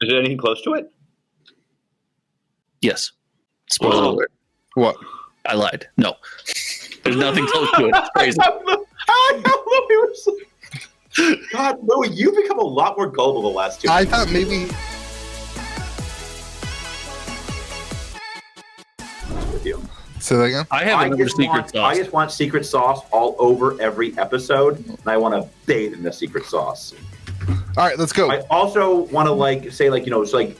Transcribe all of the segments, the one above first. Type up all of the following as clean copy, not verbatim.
Is there anything close to it? Yes. Spoiler alert. What? I lied. No. There's nothing close to it. It's crazy. God, Louie, you've become a lot more gullible the last 2 I thought maybe... with you. Say that again? I have another secret sauce. I just want secret sauce all over every episode, and I want to bathe in the secret sauce. All right, let's go. I also want to say it's like,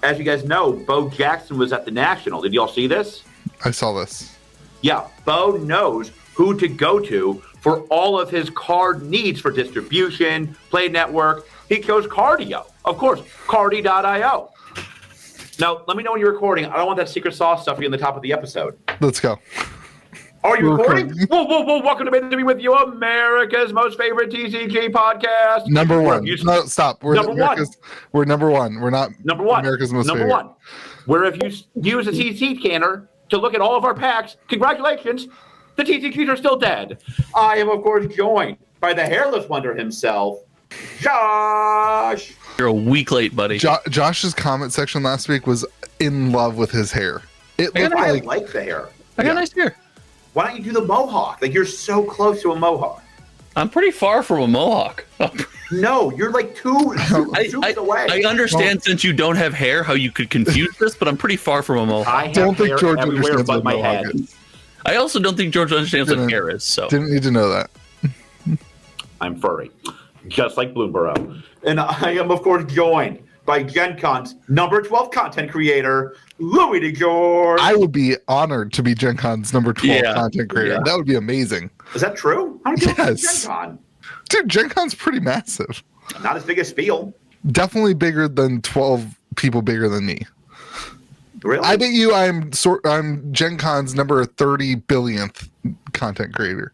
as you guys know, Bo Jackson was at the National. Did y'all see this? I saw this. Yeah, Bo knows who to go to for all of his card needs for distribution, Play Network. He chose Cardio. Of course, Cardi.io. Now, let me know when you're recording. I don't want that secret sauce stuff in the top of the episode. Let's go. Are you recording? Whoa. Welcome to Be With You, America's most favorite TCG podcast. Number one. No, stop. We're number one. We're number one. We're not number one. America's most number favorite. One. Where if you use a TCG scanner to look at all of our packs, congratulations, the TCGs are still dead. I am, of course, joined by the hairless wonder himself, Josh. You're a week late, buddy. Josh's comment section last week was in love with his hair. I like the hair. I got nice hair. Why don't you do the mohawk? Like, you're so close to a mohawk. I'm pretty far from a mohawk. No, you're like two zooms away. I understand since you don't have hair how you could confuse this, but I'm pretty far from a mohawk. I don't think George understands but my head. I also don't think George understands what hair is. So didn't need to know that. I'm furry, just like Bloomburrow. And I am, of course, joined by Gen Con's number 12 content creator, Louie DeGeorge. I would be honored to be Gen Con's number 12 content creator. Yeah. That would be amazing. Is that true? How do you yes. Gen Con? Dude, Gen Con's pretty massive. Not as big as Spiel. Definitely bigger than 12 people bigger than me. Really? I bet you I'm Gen Con's number 30 billionth content creator.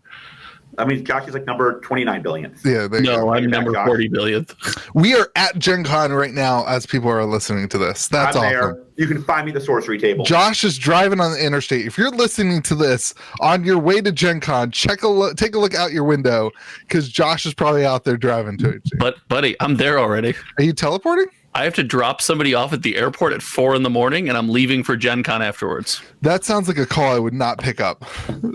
I mean, Josh is like number 29 billionth. Yeah, I'm number 40 billionth. We are at Gen Con right now as people are listening to this. That's awesome. There. You can find me the sorcery table. Josh is driving on the interstate. If you're listening to this on your way to Gen Con, take a look out your window because Josh is probably out there driving to it. But buddy, I'm there already. Are you teleporting? I have to drop somebody off at the airport at 4 a.m, and I'm leaving for Gen Con afterwards. That sounds like a call I would not pick up.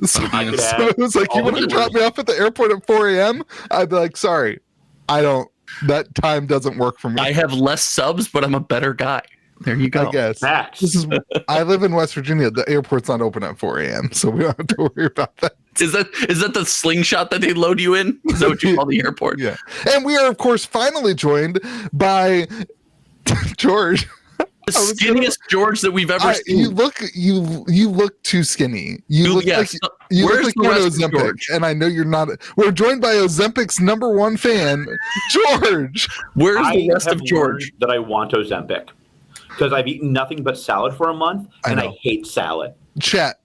So it was like, you want to drop me off at the airport at 4 a.m.? I'd be like, sorry, that time doesn't work for me. I have less subs, but I'm a better guy. There you go. I guess. I live in West Virginia. The airport's not open at 4 a.m., so we don't have to worry about that. Is that the slingshot that they load you in? Is that what you call the airport? Yeah. And we are, of course, finally joined by George. The skinniest George that we've ever seen. You look too skinny. You look like you're Ozempic, and I know you're not. We're joined by Ozempic's number one fan, George. Where's the rest of George? That I want Ozempic because I've eaten nothing but salad for a month, and I hate salad. Chat.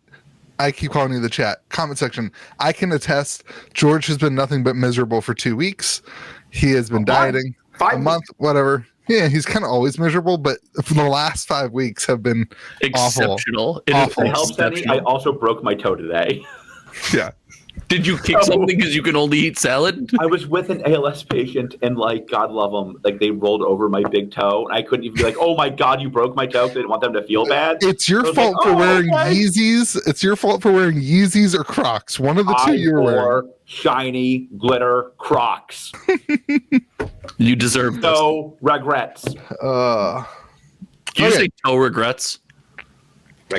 I keep calling you the chat. Comment section. I can attest. George has been nothing but miserable for 2 weeks. He has been dieting. 5 month, whatever. Yeah, he's kind of always miserable, but for the last 5 weeks have been exceptional. Awful. I also broke my toe today. Yeah. Did you kick something because you can only eat salad? I was with an ALS patient, and God love them, they rolled over my big toe, and I couldn't even be like, "Oh my God, you broke my toe!" Because I didn't want them to feel bad. It's your fault for wearing Yeezys. It's your fault for wearing Yeezys or Crocs. One of the two you were wearing. Shiny glitter Crocs. You deserve no regrets. Can you say toe regrets?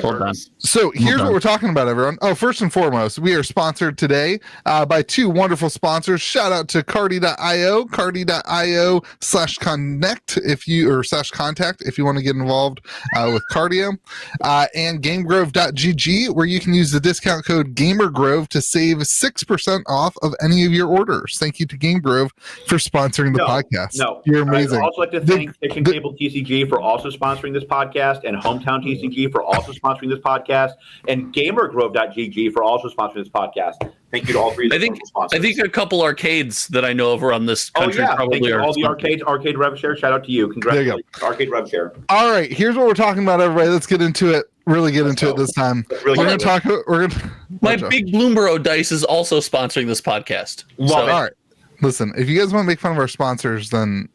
Hold on. So here's what we're talking about, everyone. Oh, first and foremost, we are sponsored today by two wonderful sponsors. Shout out to Cardi.io, Cardi.io/connect /contact if you want to get involved with cardio, and GameGrove.gg, where you can use the discount code GamerGrove to save 6% off of any of your orders. Thank you to GameGrove for sponsoring the podcast. No, you're amazing. I'd also like to thank KitchenTableTCG for also sponsoring this podcast, and Hometown TCG for also sponsoring this podcast, and GamerGrove.gg for also sponsoring this podcast. Thank you to all three of the sponsors. I think a couple arcades that I know of around this country probably are. All the arcades, Arcade RevShare, shout out to you. Congratulations, Arcade RevShare. All right, here's what we're talking about, everybody. Let's get into it. Really get into it this time. We're going to talk. My big Bloomburrow dice is also sponsoring this podcast. All right. Listen, if you guys want to make fun of our sponsors, then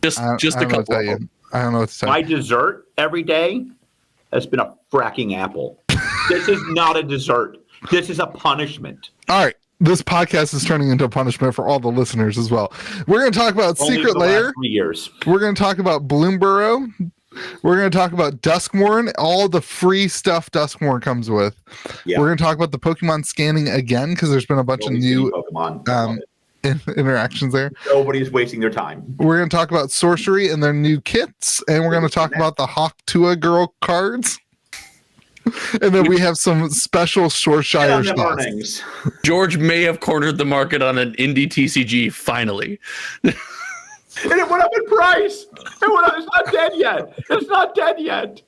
just a couple of them. I don't know what to say. My dessert every day has been a fracking apple. This is not a dessert. This is a punishment. All right. This podcast is turning into a punishment for all the listeners as well. We're going to talk about Only Secret for the last Lair. 3 years. We're going to talk about Bloomburrow. We're going to talk about Duskmourn, all the free stuff Duskmourn comes with. Yeah. We're going to talk about the Pokemon scanning again because there's been a bunch of new Pokemon. interactions there. Nobody's wasting their time. We're going to talk about Sorcery and their new kits, and we're going to talk about the Hawk-Tua Girl cards. And then we have some special Shoreshire stuff. George may have cornered the market on an indie TCG finally. And it went up in price. It's not dead yet. It's not dead yet.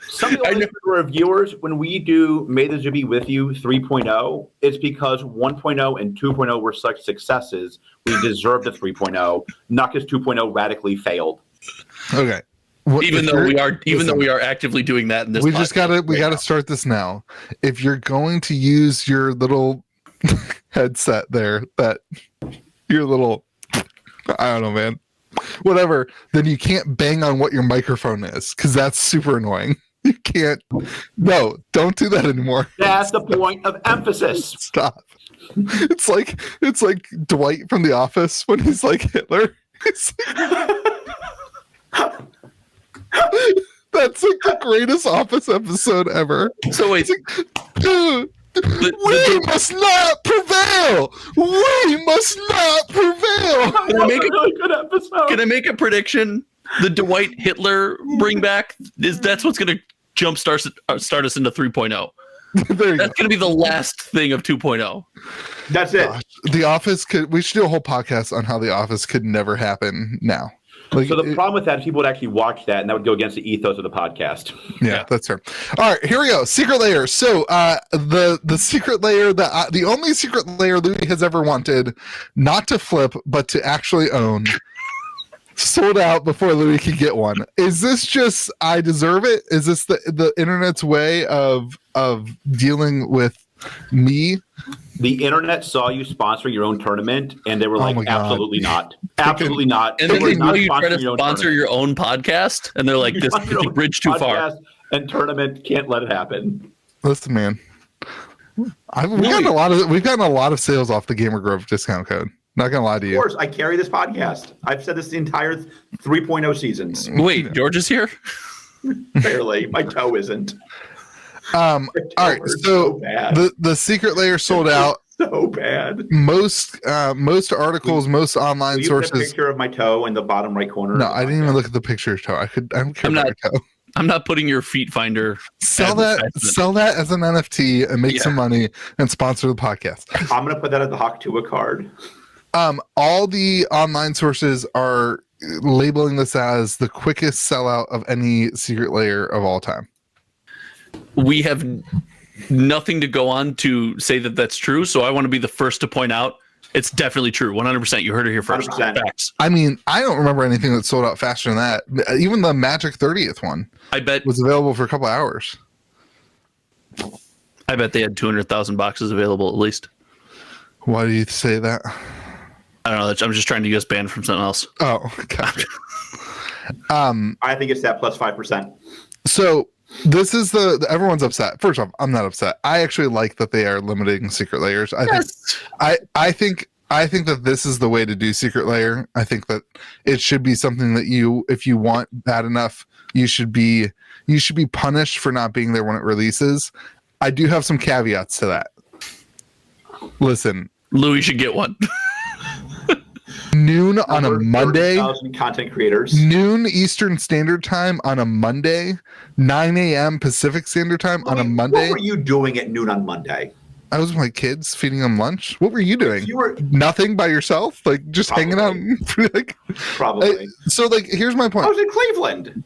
Some of the reviewers, when we do May the Zoo Be With You 3.0, it's because 1.0 and 2.0 were such successes. We deserved a 3.0. Not because 2.0 radically failed. Okay. Even though we are actively doing that in this, we gotta start this now. If you're going to use your little headset there, your little, I don't know, man, whatever, then you can't bang on what your microphone is because that's super annoying. You can't. No, don't do that anymore. That's the point of emphasis. Stop. It's like Dwight from The Office when he's like Hitler. That's like the greatest Office episode ever. So wait, we must not prevail. We must not prevail. Can I make a really good episode? Can I make a prediction? The Dwight Hitler bring back that's what's going to jumpstart us into 3.0. That's going to be the last thing of 2.0. That's it. Gosh, The Office we should do a whole podcast on how The Office could never happen now. Like, so the problem with that is people would actually watch that, and that would go against the ethos of the podcast. Yeah, that's fair. All right, here we go. Secret Lair. So the Secret Lair, the only Secret Lair Louis has ever wanted, not to flip, but to actually own, sold out before Louis could get one. Is this just I deserve it? Is this the internet's way of dealing with me? The internet saw you sponsor your own tournament, and they were like, absolutely not. Absolutely not. And then they know you try to sponsor your own podcast, and they're like, this is a bridge too far. And tournament can't let it happen. Listen, man. We've gotten a lot of sales off the Gamer Grove discount code. Not gonna lie to you. Of course, I carry this podcast. I've said this the entire 3.0 seasons. Wait, George is here? Barely. My toe isn't. All right, so the Secret Lair sold out. So bad. Most articles, most online sources. A picture of my toe in the bottom right corner. No, I didn't even look at the picture of toe. I don't care about your toe. I'm not putting your feet finder. Sell that as an NFT and make some money and sponsor the podcast. I'm gonna put that at the Hawk-Tua card. All the online sources are labeling this as the quickest sellout of any Secret Lair of all time. We have nothing to go on to say that that's true, so I want to be the first to point out it's definitely true. 100%. You heard it here first. 100%. Facts. I mean, I don't remember anything that sold out faster than that. Even the Magic 30th one, I bet, was available for a couple hours. I bet they had 200,000 boxes available at least. Why do you say that? I don't know. I'm just trying to get us banned from something else. Oh, gotcha. I think it's that plus 5%. So this is everyone's upset. First off, I'm not upset. I actually like that they are limiting Secret Lairs. I think that this is the way to do Secret Lair. I think that it should be something that if you want bad enough, you should be punished for not being there when it releases. I do have some caveats to that. Listen, Louis should get one. Noon on a Monday. Content creators. Noon Eastern Standard Time on a Monday. 9 a.m. Pacific Standard Time on a Monday. What were you doing at noon on Monday? I was with my kids feeding them lunch. What were you doing? You were nothing by yourself, like just hanging out. Probably. So, like, here's my point. I was in Cleveland.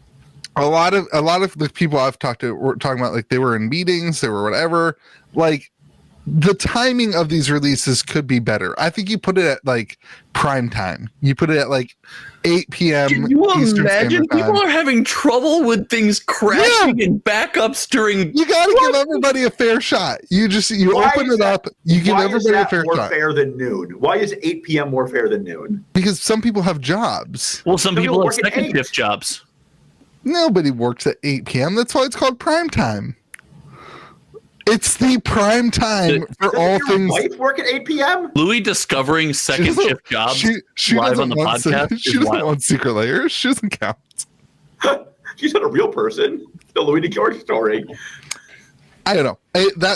A lot of the people I've talked to were talking about, like, they were in meetings, they were whatever. Like, the timing of these releases could be better. I think you put it at like prime time. You put it at like 8 p.m. Can you Eastern imagine Standard Time. people are having trouble with things crashing and backups during? You got to give everybody a fair shot. You open it up. You give everybody a fair shot. More fair than noon? Why is 8 p.m. more fair than noon? Because some people have jobs. Well, some people have work at second 8. shift jobs. Nobody works at 8 p.m. That's why it's called prime time. It's the prime time for all things. Wife work at 8 p.m. Louis discovering second shift jobs she live on the podcast. She doesn't want secret layers. She doesn't count. She's not a real person. The Louis DeGeorge story. I don't know.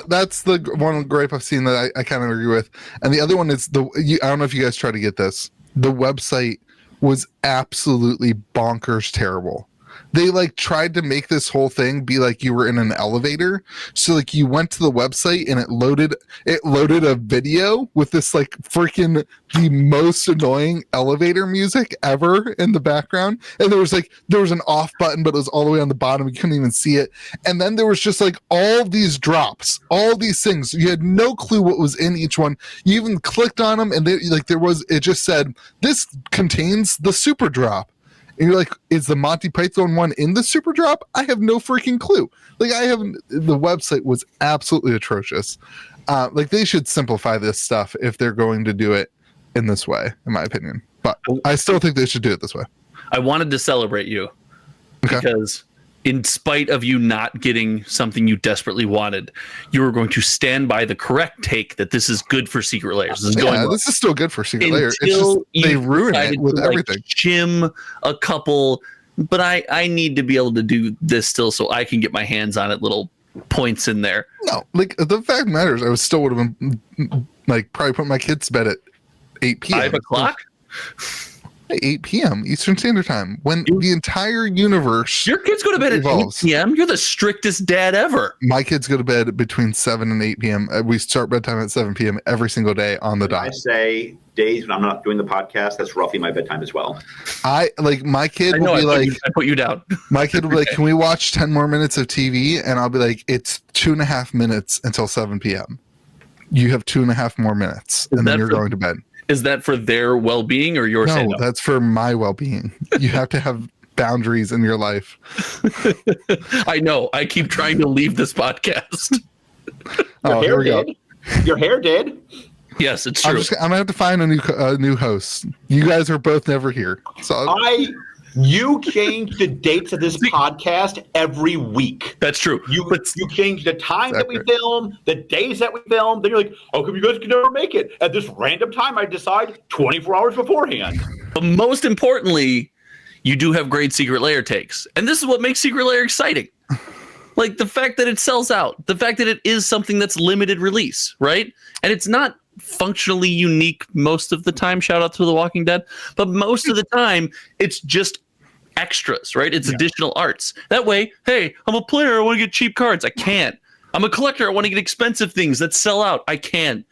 That's the one gripe I've seen that I kind of agree with. And the other one is I don't know if you guys try to get this. The website was absolutely bonkers terrible. They like tried to make this whole thing be like you were in an elevator. So like you went to the website and it loaded a video with this like freaking the most annoying elevator music ever in the background. And there was an off button, but it was all the way on the bottom. You couldn't even see it. And then there was just like all these drops, all these things. You had no clue what was in each one. You even clicked on them and it just said, this contains the super drop. And you're like, is the Monty Python one in the super drop? I have no freaking clue. The website was absolutely atrocious. They should simplify this stuff if they're going to do it in this way, in my opinion. But I still think they should do it this way. I wanted to celebrate you because in spite of you not getting something you desperately wanted, you were going to stand by the correct take that this is good for secret layers. This is still good for secret layers. It's just they ruin it with everything. Shim a couple, but I need to be able to do this still so I can get my hands on it. Little points in there. No, like the fact matters. I still would have been like probably put my kids to bed at 8 p.m. 5 o'clock. 8 p.m. Eastern Standard Time, when the entire universe. Your kids go to bed evolves. At 8 p.m. You're the strictest dad ever. My kids go to bed between 7 and 8 p.m. We start bedtime at 7 p.m. every single day on the dot. I say days when I'm not doing the podcast, that's roughly my bedtime as well. My kid will be like, I put you down. My kid will be like, can we watch 10 more minutes of TV? And I'll be like, it's 2.5 minutes until 7 p.m. You have 2.5 more minutes, and then you're going to bed. Is that for their well-being or yours? No, that's for my well-being. You have to have boundaries in your life. I know. I keep trying to leave this podcast. Here we go. Your hair did. Yes, it's true. I'm gonna have to find a new host. You guys are both never here. So you change the dates of this podcast every week. That's true. You change the time that we film, the days that we film. Then you're like, oh, come you guys can never make it at this random time. I decide 24 hours beforehand. But most importantly, you do have great secret layer takes, and this is what makes secret layer exciting. Like the fact that it sells out, the fact that it is something that's limited release, right? And it's not functionally unique most of the time. Shout out to The Walking Dead. But most of the time, it's just extras, right? It's additional arts. That way, hey, I'm a player. I want to get cheap cards. I can't. I'm a collector. I want to get expensive things that sell out. I can.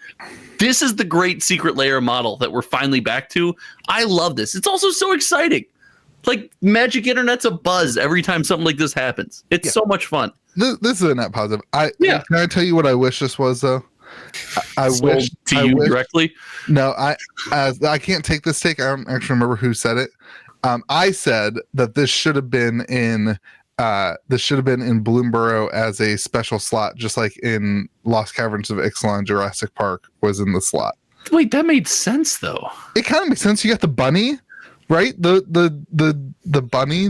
This is the great secret layer model that we're finally back to. I love this. It's also so exciting. Like Magic Internet's a buzz every time something like this happens. It's so much fun. This is a net positive. Can I tell you what I wish this was though? I wish directly. No, I can't take this take. I don't actually remember who said it. I said that this should have been in Bloomburrow as a special slot, just like in Lost Caverns of Ixalan Jurassic Park was in the slot. Wait, that made sense though. It kind of makes sense. You got the bunny, right? The bunny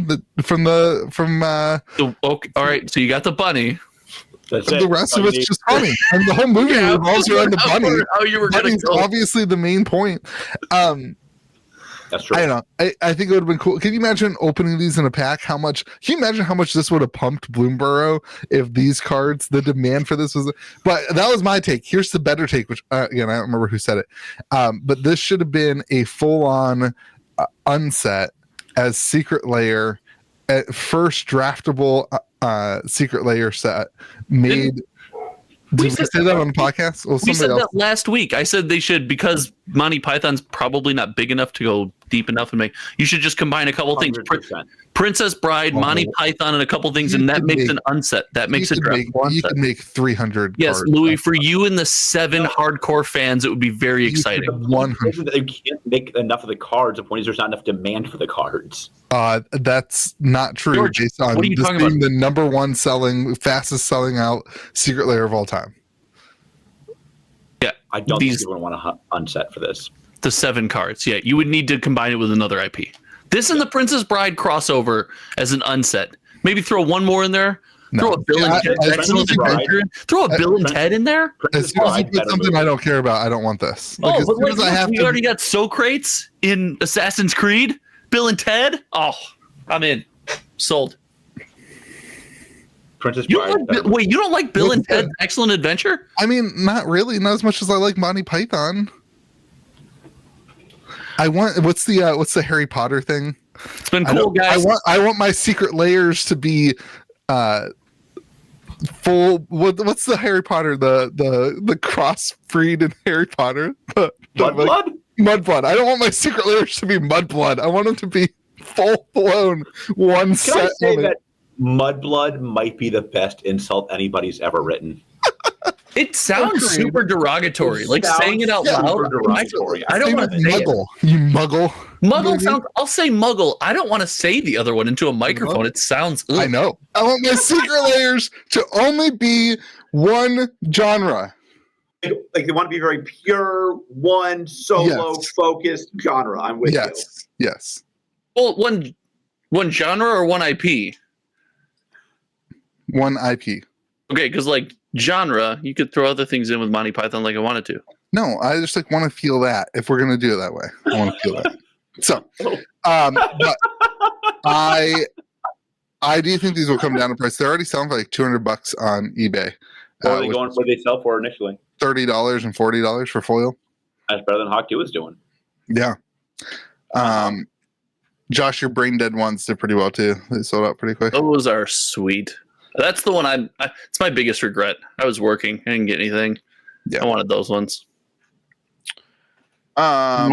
okay, all right. So you got the bunny. The rest of it's just funny, and the whole movie revolves around the bunny. How you were Bunny's obviously the main point. That's true. I don't know. I think it would have been cool. Can you imagine opening these in a pack? Can you imagine how much this would have pumped Bloomburrow if these cards, the demand for this was? But that was my take. Here's the better take, which again I don't remember who said it. But this should have been a full-on unset as secret layer, at first draftable. Secret layer set made. Did we say that on the podcast? Well, we said that last week. I said they should, because Monty Python's probably not big enough to go deep enough and make. You should just combine a couple 100%. Things. Princess Bride, Monty Python, and a couple things, and that makes an unset. That makes it draftable. You can make 300. Yes, cards. Louis, for you and the 7 hardcore fans, it would be very exciting. 100. You can't make enough of the cards when there's not enough demand for the cards. That's not true. George, based on what are you this talking being about? The number one fastest selling out secret layer of all time. Yeah, I don't think people want to unset for this. The 7 cards. Yeah, you would need to combine it with another IP. This and the Princess Bride crossover as an unset Maybe throw one more in there. No. Throw a Bill and Ted. Throw a Bill and Ted in there. As soon as you put something I don't care about, I don't want this. Like, But we already got Socrates in Assassin's Creed. Bill and Ted. Oh, I'm in. Sold. Princess You Bride. you don't like Bill and Ted's Excellent Adventure? I mean, not really. Not as much as I like Monty Python. What's the Harry Potter thing? It's been cool, guys. I want my secret layers to be full. What's the Harry Potter? The crossbreed in Harry Potter. Mudblood? Mudblood. I don't want my secret layers to be Mudblood. I want them to be full blown one set. Can I say that Mudblood might be the best insult anybody's ever written? It sounds super derogatory. Like saying it out loud. I don't want to say Muggle. You muggle. Muggle sounds. I'll say muggle. I don't want to say the other one into a microphone. It sounds. Ugh. I know. I want my secret layers to only be one genre. Like they want to be very pure, one solo focused genre. I'm with you. Yes. Well, one genre or one IP? One IP. Okay, because like genre, you could throw other things in with Monty Python like I wanted to. No, I just want to feel that. If we're gonna do it that way, I want to feel that. So, but I do think these will come down in price. They're already selling for like $200 on eBay. What are they going? What did they sell for initially? $30 and $40 for foil. That's better than Hawk 2 was doing. Yeah. Josh, your brain dead ones did pretty well too. They sold out pretty quick. Those are sweet. That's the one it's my biggest regret. I was working. I didn't get anything. Yeah. I wanted those ones. Yeah.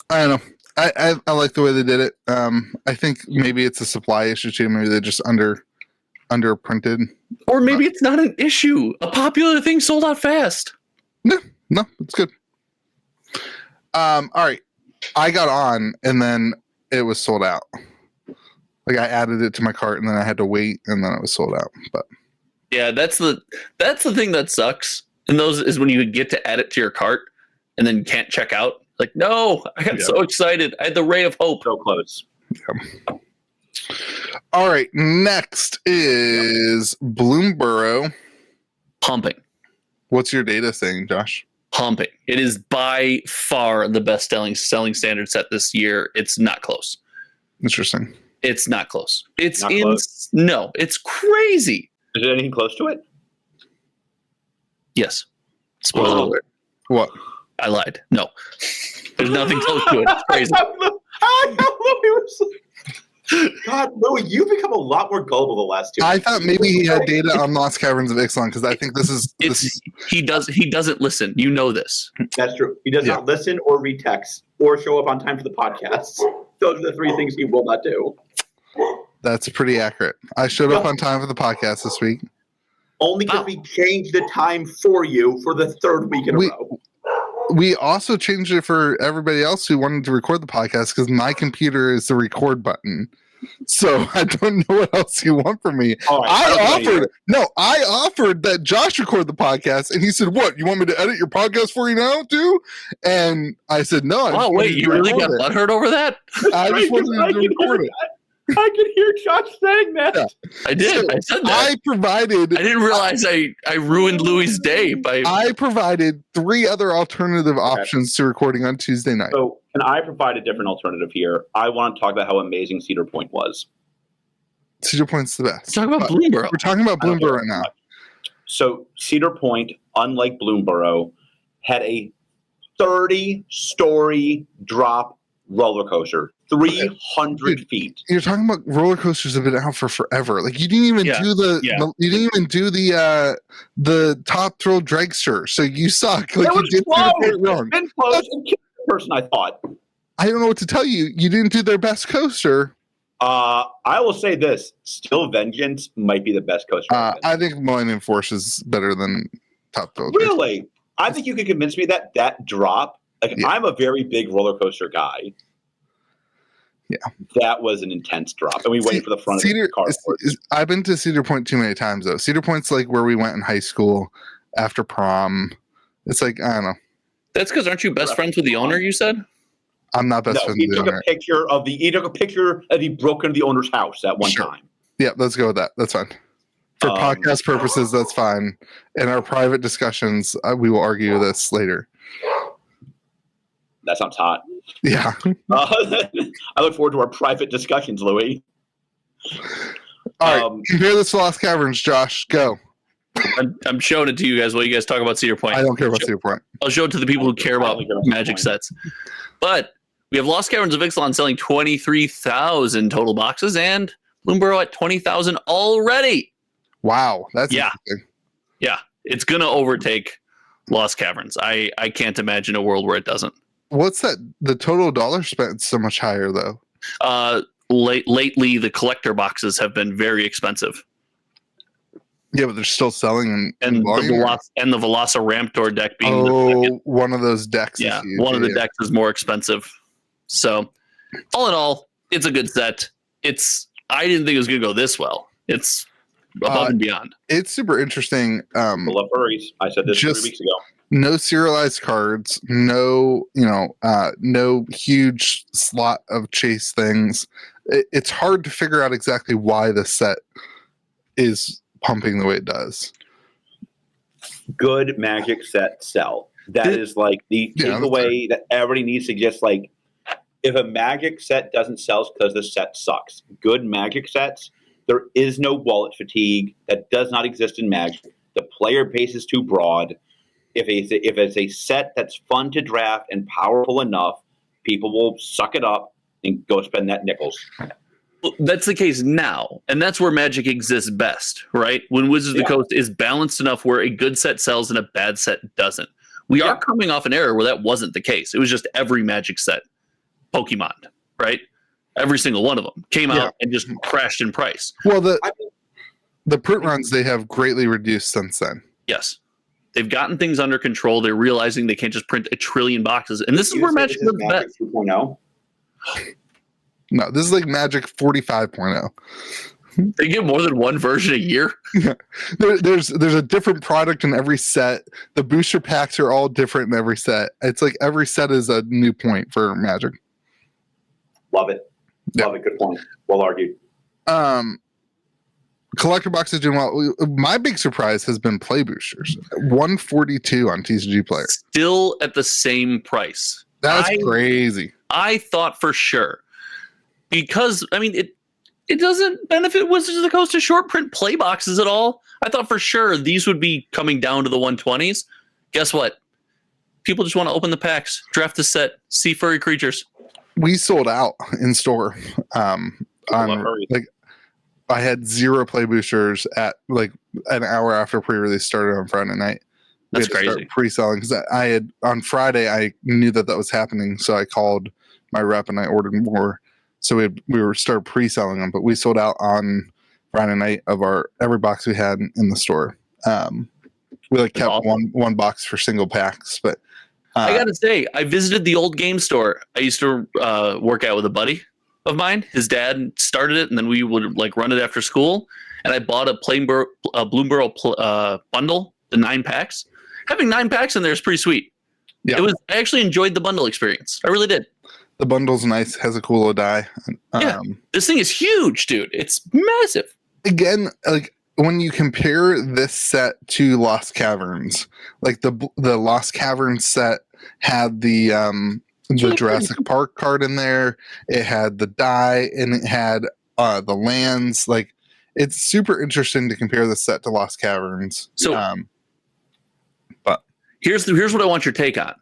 I don't know. I like the way they did it. I think maybe it's a supply issue too. Maybe they just underprinted. Or maybe it's not an issue. A popular thing sold out fast. No, it's good. All right. I got on and then it was sold out. Like I added it to my cart and then I had to wait and then it was sold out. But yeah, that's the thing that sucks. And those is when you get to add it to your cart and then can't check out. Like, no, I got so excited. I had the ray of hope. So close. Yeah. All right. Next is Bloomburrow. Pumping. What's your data saying, Josh? Pumping. It is by far the best selling standard set this year. It's not close. Interesting. It's not close. It's not close. No, it's crazy. Is there anything close to it? Yes. Spoiler alert. What? I lied. No. There's nothing close to it. It's crazy. God, Louie, you've become a lot more gullible the last 2 I weeks. thought maybe he had data on Lost Caverns of Ixalan because I think this is he doesn't listen. You know this. That's true. He does not listen or read text or show up on time for the podcast. Those are the 3 things he will not do. That's pretty accurate. I showed up on time for the podcast this week. Only because we changed the time for you for the 3rd week in a row. We also changed it for everybody else who wanted to record the podcast because my computer is the record button. So I don't know what else you want from me. I offered that Josh record the podcast, and he said, "What? You want me to edit your podcast for you now, too?" And I said, "No." You really got butthurt over that? I just wanted to record it. I can hear Josh saying that. Yeah. I did. So I said that. I didn't realize I ruined Louie's day by. I provided 3 other alternative options to recording on Tuesday night. So, can I provide a different alternative here? I want to talk about how amazing Cedar Point was. Cedar Point's the best. Let's talk about Bloomburrow. We're talking about Bloomburrow right now. So, Cedar Point, unlike Bloomburrow, had a 30-story drop roller coaster, 300 feet. You're talking about roller coasters have been out for forever. Like you didn't even do the top thrill dragster. So you suck. Like you did it wrong. Been close and killed the person I thought. I don't know what to tell you. You didn't do their best coaster. I will say this: Still Vengeance might be the best coaster. I think Millennium Force is better than top thrill. Really? I think you could convince me that drop. I'm a very big roller coaster guy. Yeah, that was an intense drop, and we waited for the front of the car. I've been to Cedar Point too many times, though. Cedar Point's like where we went in high school after prom. It's like I don't know. That's because aren't you best friends with the owner? You said I'm not best friends with the owner. He took a picture of he broke into the owner's house at one time. Yeah, let's go with that. That's fine. For podcast purposes, that's fine. In our private discussions, we will argue this later. That sounds hot. Yeah. I look forward to our private discussions, Louis. All right. Compare this to Lost Caverns, Josh. Go. I'm showing it to you guys while you guys talk about Cedar Point. I don't care about Cedar Point. I'll show it to the people who care about Magic sets. But we have Lost Caverns of Ixalan selling 23,000 total boxes and Bloomburrow at 20,000 already. Wow. That's interesting. Yeah. It's going to overtake Lost Caverns. I can't imagine a world where it doesn't. What's that? The total dollar spent so much higher, though? Lately, the collector boxes have been very expensive. Yeah, but they're still selling and the Velociraptor deck being one of those decks. Yeah, one of the decks is more expensive. So, all in all, it's a good set. I didn't think it was going to go this well. It's above and beyond. It's super interesting. I love furries. I said this 3 weeks ago. No serialized cards. No, no huge slot of chase things. It's hard to figure out exactly why the set is pumping the way it does. Good Magic set sell. That is like the takeaway that everybody needs to just like. If a Magic set doesn't sell, it's because the set sucks. Good Magic sets, there is no wallet fatigue. That does not exist in Magic. The player base is too broad. If it's a set that's fun to draft and powerful enough, people will suck it up and go spend that nickels. Well, that's the case now, and that's where Magic exists best, right? When Wizards of the Coast is balanced enough where a good set sells and a bad set doesn't. We are coming off an era where that wasn't the case. It was just every Magic set, Pokemon, right? Every single one of them came out and just crashed in price. Well, the print runs, they have greatly reduced since then. Yes. They've gotten things under control. They're realizing they can't just print a trillion boxes. And this is where Magic lives best. 2.0? No, this is like Magic 45.0. They get more than one version a year? There's a different product in every set. The booster packs are all different in every set. It's like every set is a new point for Magic. Love it. Love it. Good point. Well argued. Collector boxes doing well. My big surprise has been play boosters. 142 on TCG Player. Still at the same price. That's crazy. I thought for sure. Because, I mean, it doesn't benefit Wizards of the Coast to short print play boxes at all. I thought for sure these would be coming down to the 120s. Guess what? People just want to open the packs, draft the set, see furry creatures. We sold out in store. I had 0 play boosters at like an hour after pre-release started on Friday night. That's crazy. Pre-selling because I had on Friday I knew that was happening, so I called my rep and I ordered more. So we were started pre-selling them, but we sold out on Friday night of every box we had in the store. We kept awesome. one box for single packs, but I gotta say, I visited the old game store. I used to work out with a buddy of mine. His dad started it, and then we would run it after school. And I bought a Bloomburrow bundle, the 9 packs. Having 9 packs in there is pretty sweet. Yeah. I actually enjoyed the bundle experience. I really did. The bundle's nice, has a cool little die. This thing is huge, dude. It's massive. Again, when you compare this set to Lost Caverns, the Lost Caverns set had the Jurassic Park card in there. It had the die, and it had the lands. It's super interesting to compare this set to Lost Caverns. So, but here's what I want your take on.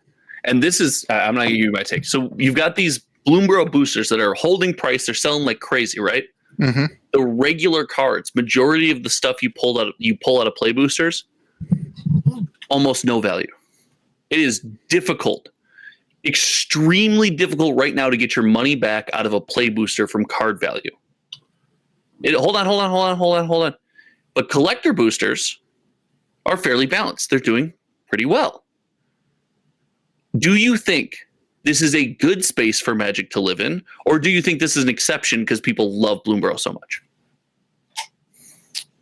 And this is, I'm not going to give you my take. So you've got these Bloomburrow boosters that are holding price. They're selling like crazy, right? Mm-hmm. The regular cards, majority of the stuff you pull out of play boosters, almost no value. It is difficult, extremely difficult right now to get your money back out of a play booster from card value. Hold on. But collector boosters are fairly balanced. They're doing pretty well. Do you think this is a good space for Magic to live in, or do you think this is an exception because people love Bloomburrow so much?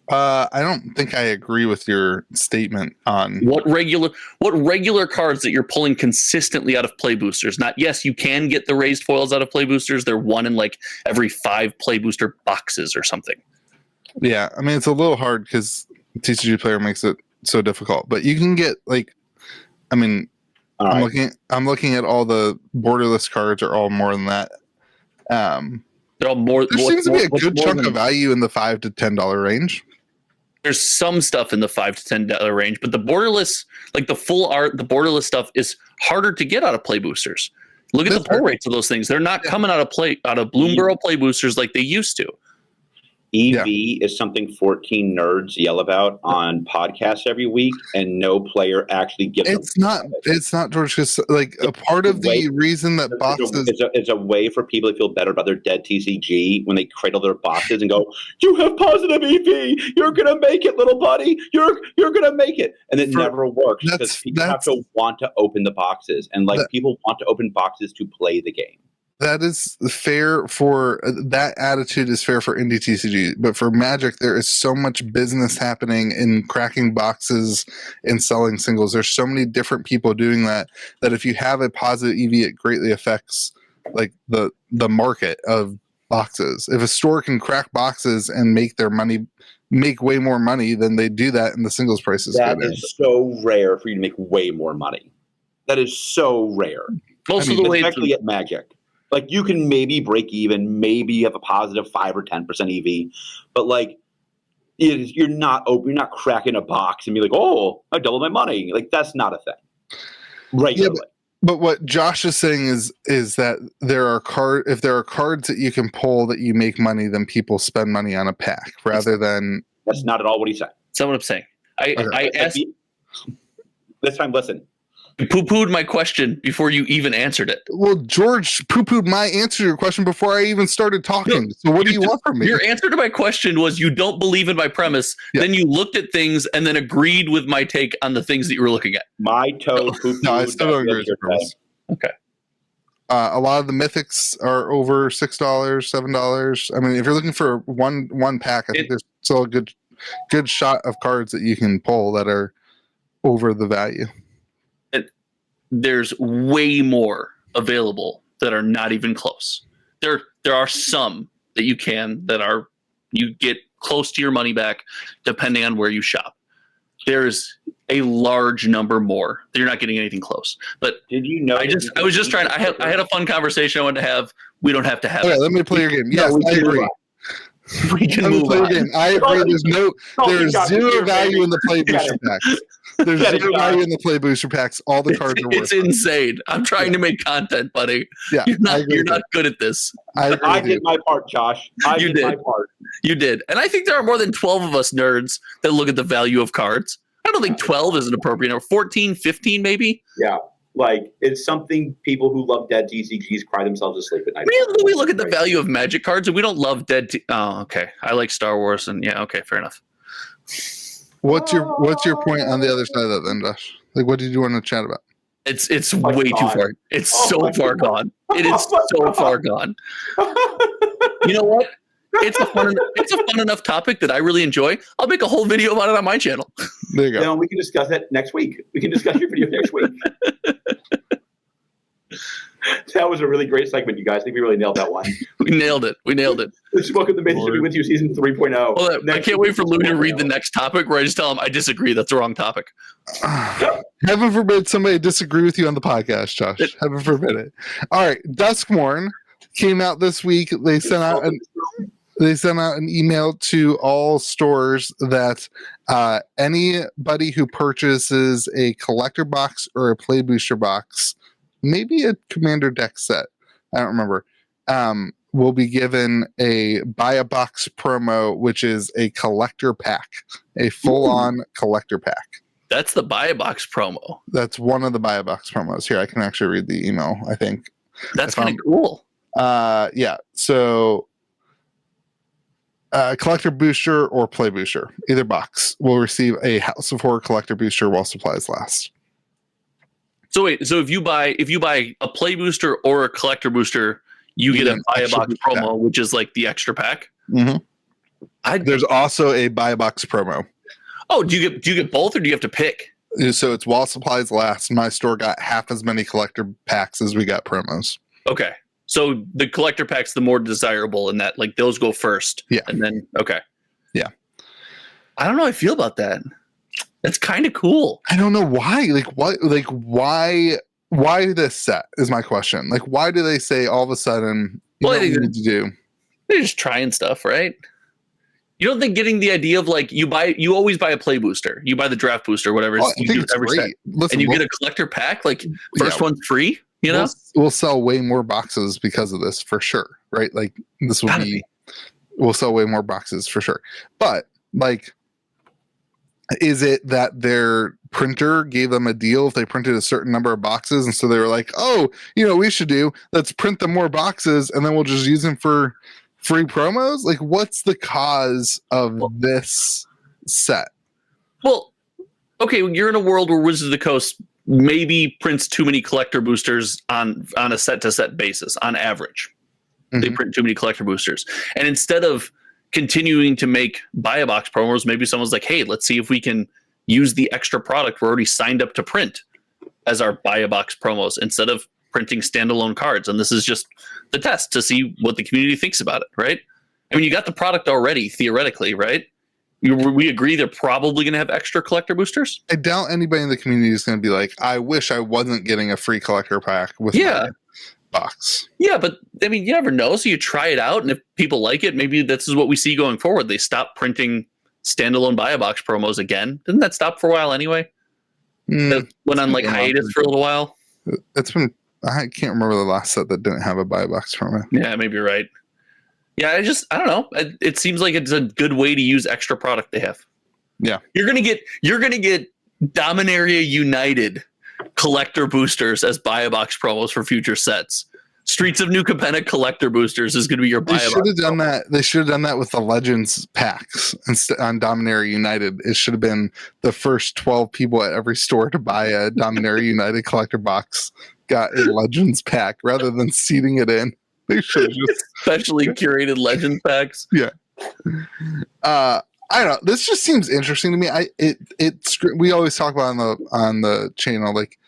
I don't think I agree with your statement on what regular cards that you're pulling consistently out of play boosters. Not yes, you can get the raised foils out of play boosters. They're one in every 5 play booster boxes or something. Yeah, I mean it's a little hard because TCG Player makes it so difficult. But you can get like, I mean, All I'm right. looking at all the borderless cards are all more than that. They're all more. There seems to be a good chunk than, of value in the $5 to $10 range. There's some stuff in the $5 to $10 range, but the borderless, like the full art, the borderless stuff is harder to get out of play boosters. Look at the pull rates of those things. They're not coming out of Bloomburrow play boosters like they used to. EV is something 14 nerds yell about on podcasts every week, and no player actually gives them. It's not, George, because like a part of the reason that boxes it's a way for people to feel better about their dead TCG when they cradle their boxes and go, "You have positive EV. You're gonna make it, little buddy. You're gonna make it," and it never works because people have to want to open the boxes, and people want to open boxes to play the game. That is fair for that attitude is fair for indie TCG, but for Magic, there is so much business happening in cracking boxes and selling singles. There's so many different people doing that if you have a positive EV, it greatly affects like the market of boxes. If a store can crack boxes and make way more money, then they do that, and the singles prices. That is so rare for you to make way more money. That is so rare. Most of the way, especially at Magic. Like you can maybe break even, maybe you have a positive 5 or 10% EV, but like you're not cracking a box and be like, oh, I doubled my money. Like that's not a thing. Regularly. Yeah, but what Josh is saying is that if there are cards that you can pull that you make money, then people spend money on a pack rather than. That's not at all what he said. That's what I'm saying. I asked this time. Listen. You poo-pooed my question before you even answered it. Well, George poo-pooed my answer to your question before I even started talking. So what do you want from me? Your answer to my question was you don't believe in my premise. Yeah. Then you looked at things and then agreed with my take on the things that you were looking at. My toe poo-pooed. No, I still don't agree with your premise. Okay. A lot of the mythics are over $6, $7. I mean, if you're looking for one pack, I think there's still a good shot of cards that you can pull that are over the value. There's way more available that are not even close. There are some that you get close to your money back depending on where you shop. There's a large number more that you're not getting anything close. But did you know? I was just trying. I had a fun conversation I wanted to have. We don't have to have. Okay, let me play your game. Yes, I agree. We can move on. Game. I agree. There's zero value in the play booster packs. There's zero value in the play booster packs. All the cards are worth. It's insane. I'm trying to make content, buddy. Yeah, you're not good at this. I did my part, Josh. I did my part. You did. And I think there are more than 12 of us nerds that look at the value of cards. I don't think 12 is an appropriate number. 14, 15 maybe? Yeah. Like, it's something people who love dead TCGs cry themselves to sleep at night. We look at the value of Magic cards and we don't love dead oh, okay. I like Star Wars and yeah, okay, fair enough. What's your point on the other side of that then, Josh? Like, what did you want to chat about? It's way too far. It's so far gone. It is so far gone. You know what? It's a fun enough topic that I really enjoy. I'll make a whole video about it on my channel. There you go. You know, we can discuss it next week. We can discuss your video next week. That was a really great segment, you guys. I think we really nailed that one. We nailed it. The Smoke of the Mason to be with you, season 3.0. Well, I can't wait for Lou to read the next topic where I just tell him I disagree. That's the wrong topic. Heaven forbid somebody disagree with you on the podcast, Josh. Heaven forbid it. All right, Duskmourn came out this week. They sent out an email to all stores that anybody who purchases a collector box or a play booster box, maybe a commander deck set, I don't remember, will be given a buy a box promo, which is a collector pack, a full-on collector pack. That's the buy a box promo. That's one of the buy a box promos. Here, I can actually read the email, I think. That's kind of cool. Yeah, so collector booster or play booster, either box, will receive a House of Horror collector booster while supplies last. So wait, so if you buy a play booster or a collector booster, you get a buy a box promo, pack, which is like the extra pack. Mm-hmm. There's also a buy a box promo. Oh, do you get both, or do you have to pick? So it's while supplies last. My store got half as many collector packs as we got promos. Okay, so the collector pack's the more desirable in that, like those go first. Yeah, and then okay. Yeah. I don't know how I feel about that. That's kind of cool. I don't know why. Why this set is my question. Like, why do they say all of a sudden, you know what we need to do? They're just trying stuff, right? You don't think getting the idea of like you always buy a play booster, you buy the draft booster, whatever. I think it's great. Listen, and you get a collector pack, like first one's free. You know, we'll sell way more boxes because of this for sure, right? Like this will we'll sell way more boxes for sure. But like, is it that their printer gave them a deal if they printed a certain number of boxes, and so they were like, oh, let's print them more boxes, and then we'll just use them for free promos? Like, what's the cause of this set? Well, okay, you're in a world where Wizards of the Coast maybe prints too many collector boosters on a set-to-set basis, on average. Mm-hmm. They print too many collector boosters. And instead of continuing to make buy-a-box promos, maybe someone's like, hey, let's see if we can use the extra product we're already signed up to print as our buy-a-box promos instead of printing standalone cards. And this is just the test to see what the community thinks about it, right? I mean, you got the product already, theoretically, right? We agree they're probably going to have extra collector boosters? I doubt anybody in the community is going to be like, I wish I wasn't getting a free collector pack with my box. Yeah, but I mean, you never know. So you try it out, and if people like it, maybe this is what we see going forward. They stop printing standalone buy-a-box promos again. Didn't that stop for a while anyway? That went on like hiatus for a little while. I can't remember the last set that didn't have a buy-a-box promo. Yeah, maybe you're right. Yeah, I don't know. It seems like it's a good way to use extra product they have. Yeah. You're gonna get Dominaria United collector boosters as buy-a-box promos for future sets. Streets of New Capenna collector boosters is going to be your buy-a-box. They should have done that. They should have done that with the Legends packs on Dominaria United. It should have been the first 12 people at every store to buy a Dominaria United collector box got a Legends pack rather than seeding it in. They should have just specially curated Legends packs. Yeah. I don't know. This just seems interesting to me. We always talk about on the channel, like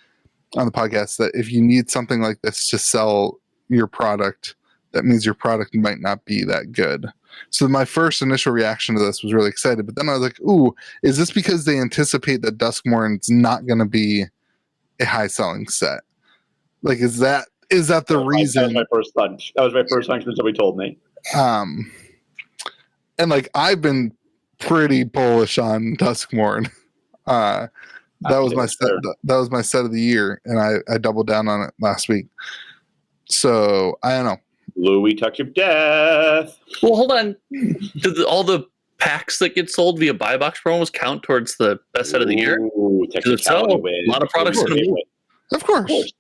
on the podcast, that if you need something like this to sell your product, that means your product might not be that good. So my first initial reaction to this was really excited, but then I was like, ooh, is this because they anticipate that Duskmourn's not going to be a high selling set? Like, is that the reason? That was my first hunch. That was my first hunch when somebody told me. And like, I've been pretty bullish on Duskmourn. That was my set. That was my set of the year, and I doubled down on it last week. So I don't know. Louis, touch of death. Well, hold on. All the packs that get sold via buy box promos count towards the best set of the year? Ooh, a lot of products. Of course.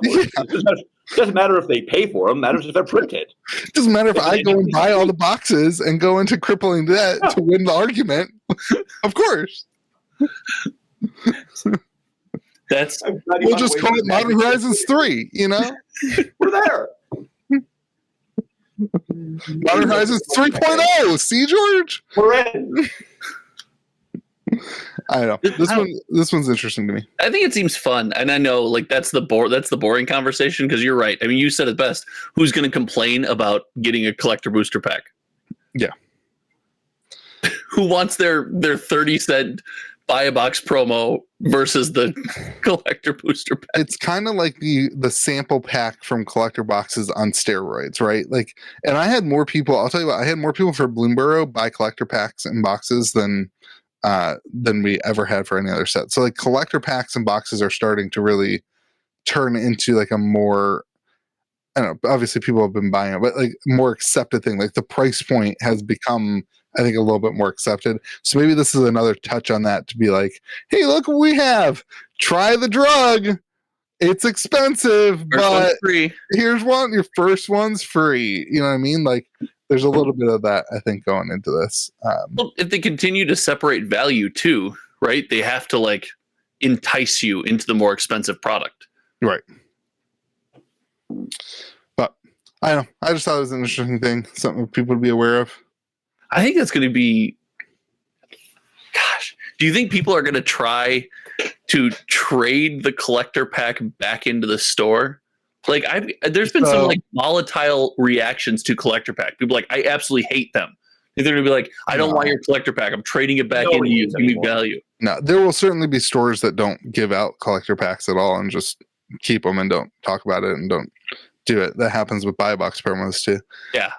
Yeah. It doesn't matter if they pay for them. It matters if they're printed. It doesn't matter if I go and buy all the boxes and go into crippling debt to win the argument. Of course. We'll just call it Modern Horizons 3, you know? We're there. Modern Horizons 3.0. See, George? We're in. I don't know. This one's interesting to me. I think it seems fun, and I know like that's the boring conversation, because you're right. I mean, you said it best. Who's going to complain about getting a collector booster pack? Yeah. Who wants their 30-cent buy a box promo versus the collector booster pack? It's kind of like the sample pack from collector boxes on steroids, right? Like, and I had more people. I'll tell you what. I had more people for Bloomburrow buy collector packs and boxes than we ever had for any other set. So like collector packs and boxes are starting to really turn into like a more, I don't know, obviously people have been buying it, but like more accepted thing. Like the price point has become, I think, a little bit more accepted. So maybe this is another touch on that to be like, hey, look what we have. Try the drug. It's expensive, but here's one. Your first one's free. You know what I mean? Like, there's a little bit of that, I think, going into this. Well, if they continue to separate value too, right? They have to like entice you into the more expensive product. Right. But I don't know. I just thought it was an interesting thing, something people to be aware of. I think that's going to be, gosh, do you think people are going to try to trade the collector pack back into the store? Like, there's been some like volatile reactions to collector pack. People are like, I absolutely hate them. They're going to be like, I don't want your collector pack. I'm trading it back into you. Give me value. No, there will certainly be stores that don't give out collector packs at all and just keep them and don't talk about it and don't do it. That happens with buy box promos too. Yeah.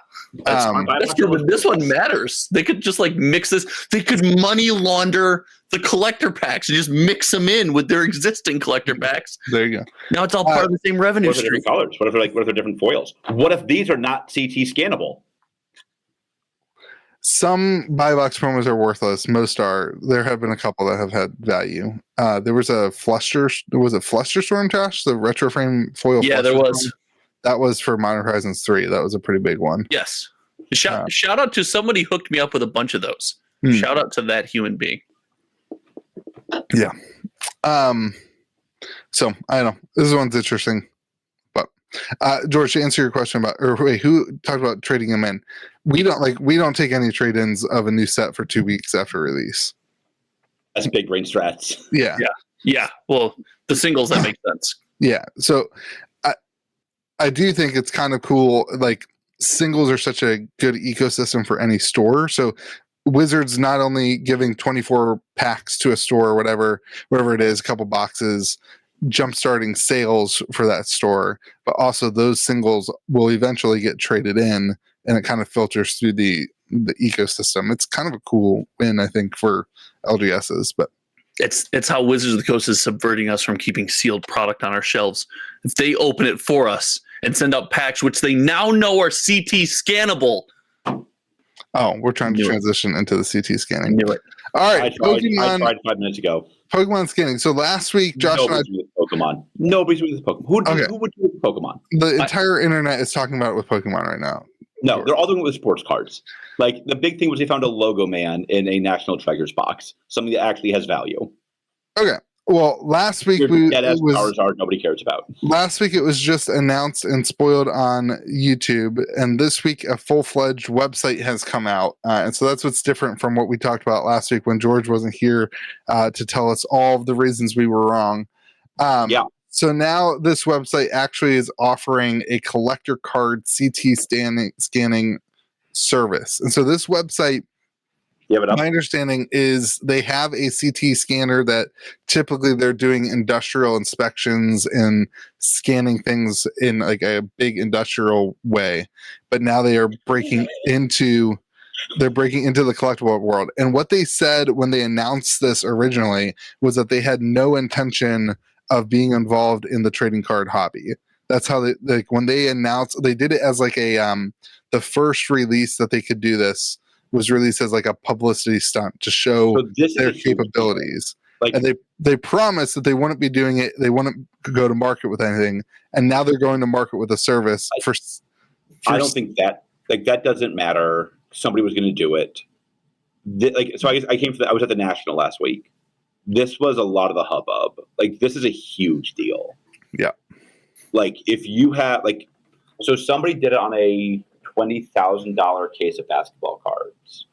That's true, but this one matters. They could just like mix this. They could money launder the collector packs and just mix them in with their existing collector packs. There you go. Now it's all part of the same revenue What if they're stream. different colors? What if they're different foils? What if these are not CT scannable? Some buy box promos are worthless. Most are. There have been a couple that have had value. There was a Flusterstorm, Josh? The retro frame foil. Yeah, there was. Storm? That was for Modern Horizons 3. That was a pretty big one. Yes. Shout out to somebody hooked me up with a bunch of those. Shout out to that human being. Yeah. So I don't know. This one's interesting. But George, to answer your question about, or wait, who talked about trading them in? We don't take any trade-ins of a new set for 2 weeks after release. That's big brain strats. Yeah. Yeah. Well, the singles, that makes sense. Yeah. So I do think it's kind of cool. Like, singles are such a good ecosystem for any store. So Wizards not only giving 24 packs to a store or whatever it is, a couple boxes, jumpstarting sales for that store, but also those singles will eventually get traded in, and it kind of filters through the ecosystem. It's kind of a cool win, I think, for LGSs. But it's how Wizards of the Coast is subverting us from keeping sealed product on our shelves. If they open it for us and send out packs, which they now know are CT scannable. Oh, we're trying to transition into the CT scanning. I knew it. All right, I tried 5 minutes ago. Pokemon scanning. So last week, Josh and I... Nobody's with Pokemon. Who would do with Pokemon? The entire internet is talking about it with Pokemon right now. No, they're all doing it with sports cards. Like, the big thing was they found a Logo Man in a National Treasures box, something that actually has value. Okay. Well, last week nobody cares about. Last week it was just announced and spoiled on YouTube, and this week a full-fledged website has come out, and so that's what's different from what we talked about last week when George wasn't here to tell us all of the reasons we were wrong. So now this website actually is offering a collector card CT scanning service, and so this website, my understanding is they have a CT scanner that typically they're doing industrial inspections and scanning things in like a big industrial way, but now they are breaking into the collectible world. And what they said when they announced this originally was that they had no intention of being involved in the trading card hobby. That's how they, like, when they announced, they did it as like a the first release that they could do this was released as like a publicity stunt to show their capabilities. Like, and they promised that they wouldn't be doing it. They wouldn't go to market with anything. And now they're going to market with a service for I don't think that, like, that doesn't matter. Somebody was going to do it. So I was at the National last week. This was a lot of the hubbub. Like, this is a huge deal. Yeah. Like, if you have, like, so somebody did it on a $20,000 case of basketball cards.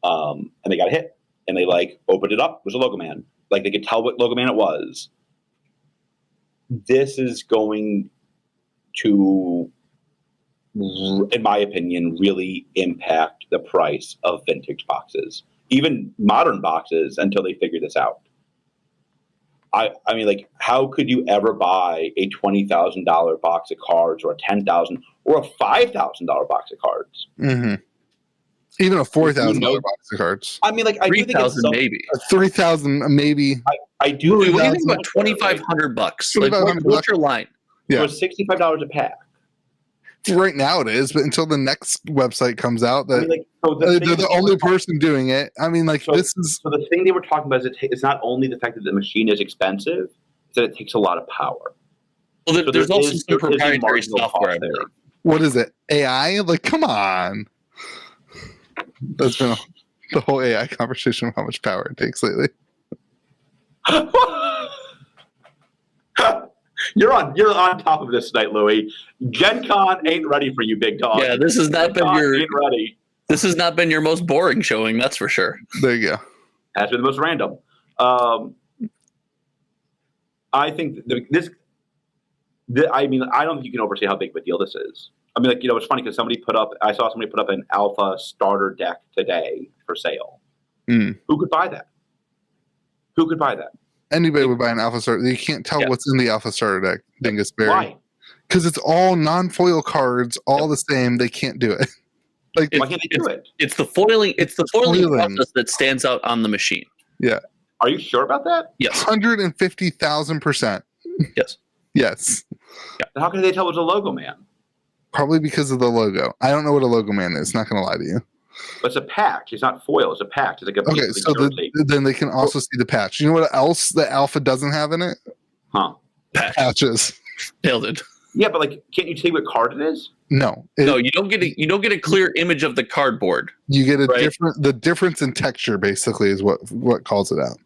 And they got a hit. And they, like, opened it up. It was a Logo Man. Like, they could tell what Logo Man it was. This is going to, in my opinion, really impact the price of vintage boxes. Even modern boxes, until they figure this out. I mean, like, how could you ever buy a $20,000 box of cards, or a $10,000 or a $5,000 box of cards? Mm-hmm. Even a $4,000 box of cards. I mean, like, I do think it's maybe $3,000 maybe. I do. What do you think about $2,500? Like, what's your line? Yeah, it was $65 a pack. Right now it is, but until the next website comes out, that they're the only person doing it. I mean, like, this is... So the thing they were talking about is it's not only the fact that the machine is expensive, it's that it takes a lot of power. Well, there's also some proprietary software there. What is it? AI? Like, come on. That's been the whole AI conversation of how much power it takes lately. You're on top of this tonight, Louis. Gen Con ain't ready for you, big dog. Yeah, this has not been ain't ready. This has not been your most boring showing, that's for sure. There you go. Has been the most random. I think I mean, I don't think you can overstate how big of a deal this is. I mean, like, it's funny because I saw somebody put up an alpha starter deck today for sale. Mm. Who could buy that? Anybody would buy an alpha starter. You can't tell what's in the alpha starter deck, Dingus Berry. Why? Because it's all non-foil cards, all the same. They can't do it. Why can't they do it? It's the foiling. It's the foiling process that stands out on the machine. Yeah. Are you sure about that? Yes. 150,000%. Yes. Yes. Then how can they tell it's a logo man? Probably because of the logo. I don't know what a logo man is. Not going to lie to you. But it's a patch. It's not foil. It's a patch. It's like a Okay, so then they can also see the patch. You know what else the alpha doesn't have in it? Huh? Patches. Nailed it. Yeah, but like, can't you see what card it is? No. No, you don't get a clear image of the cardboard. You get the difference in texture basically is what calls it out.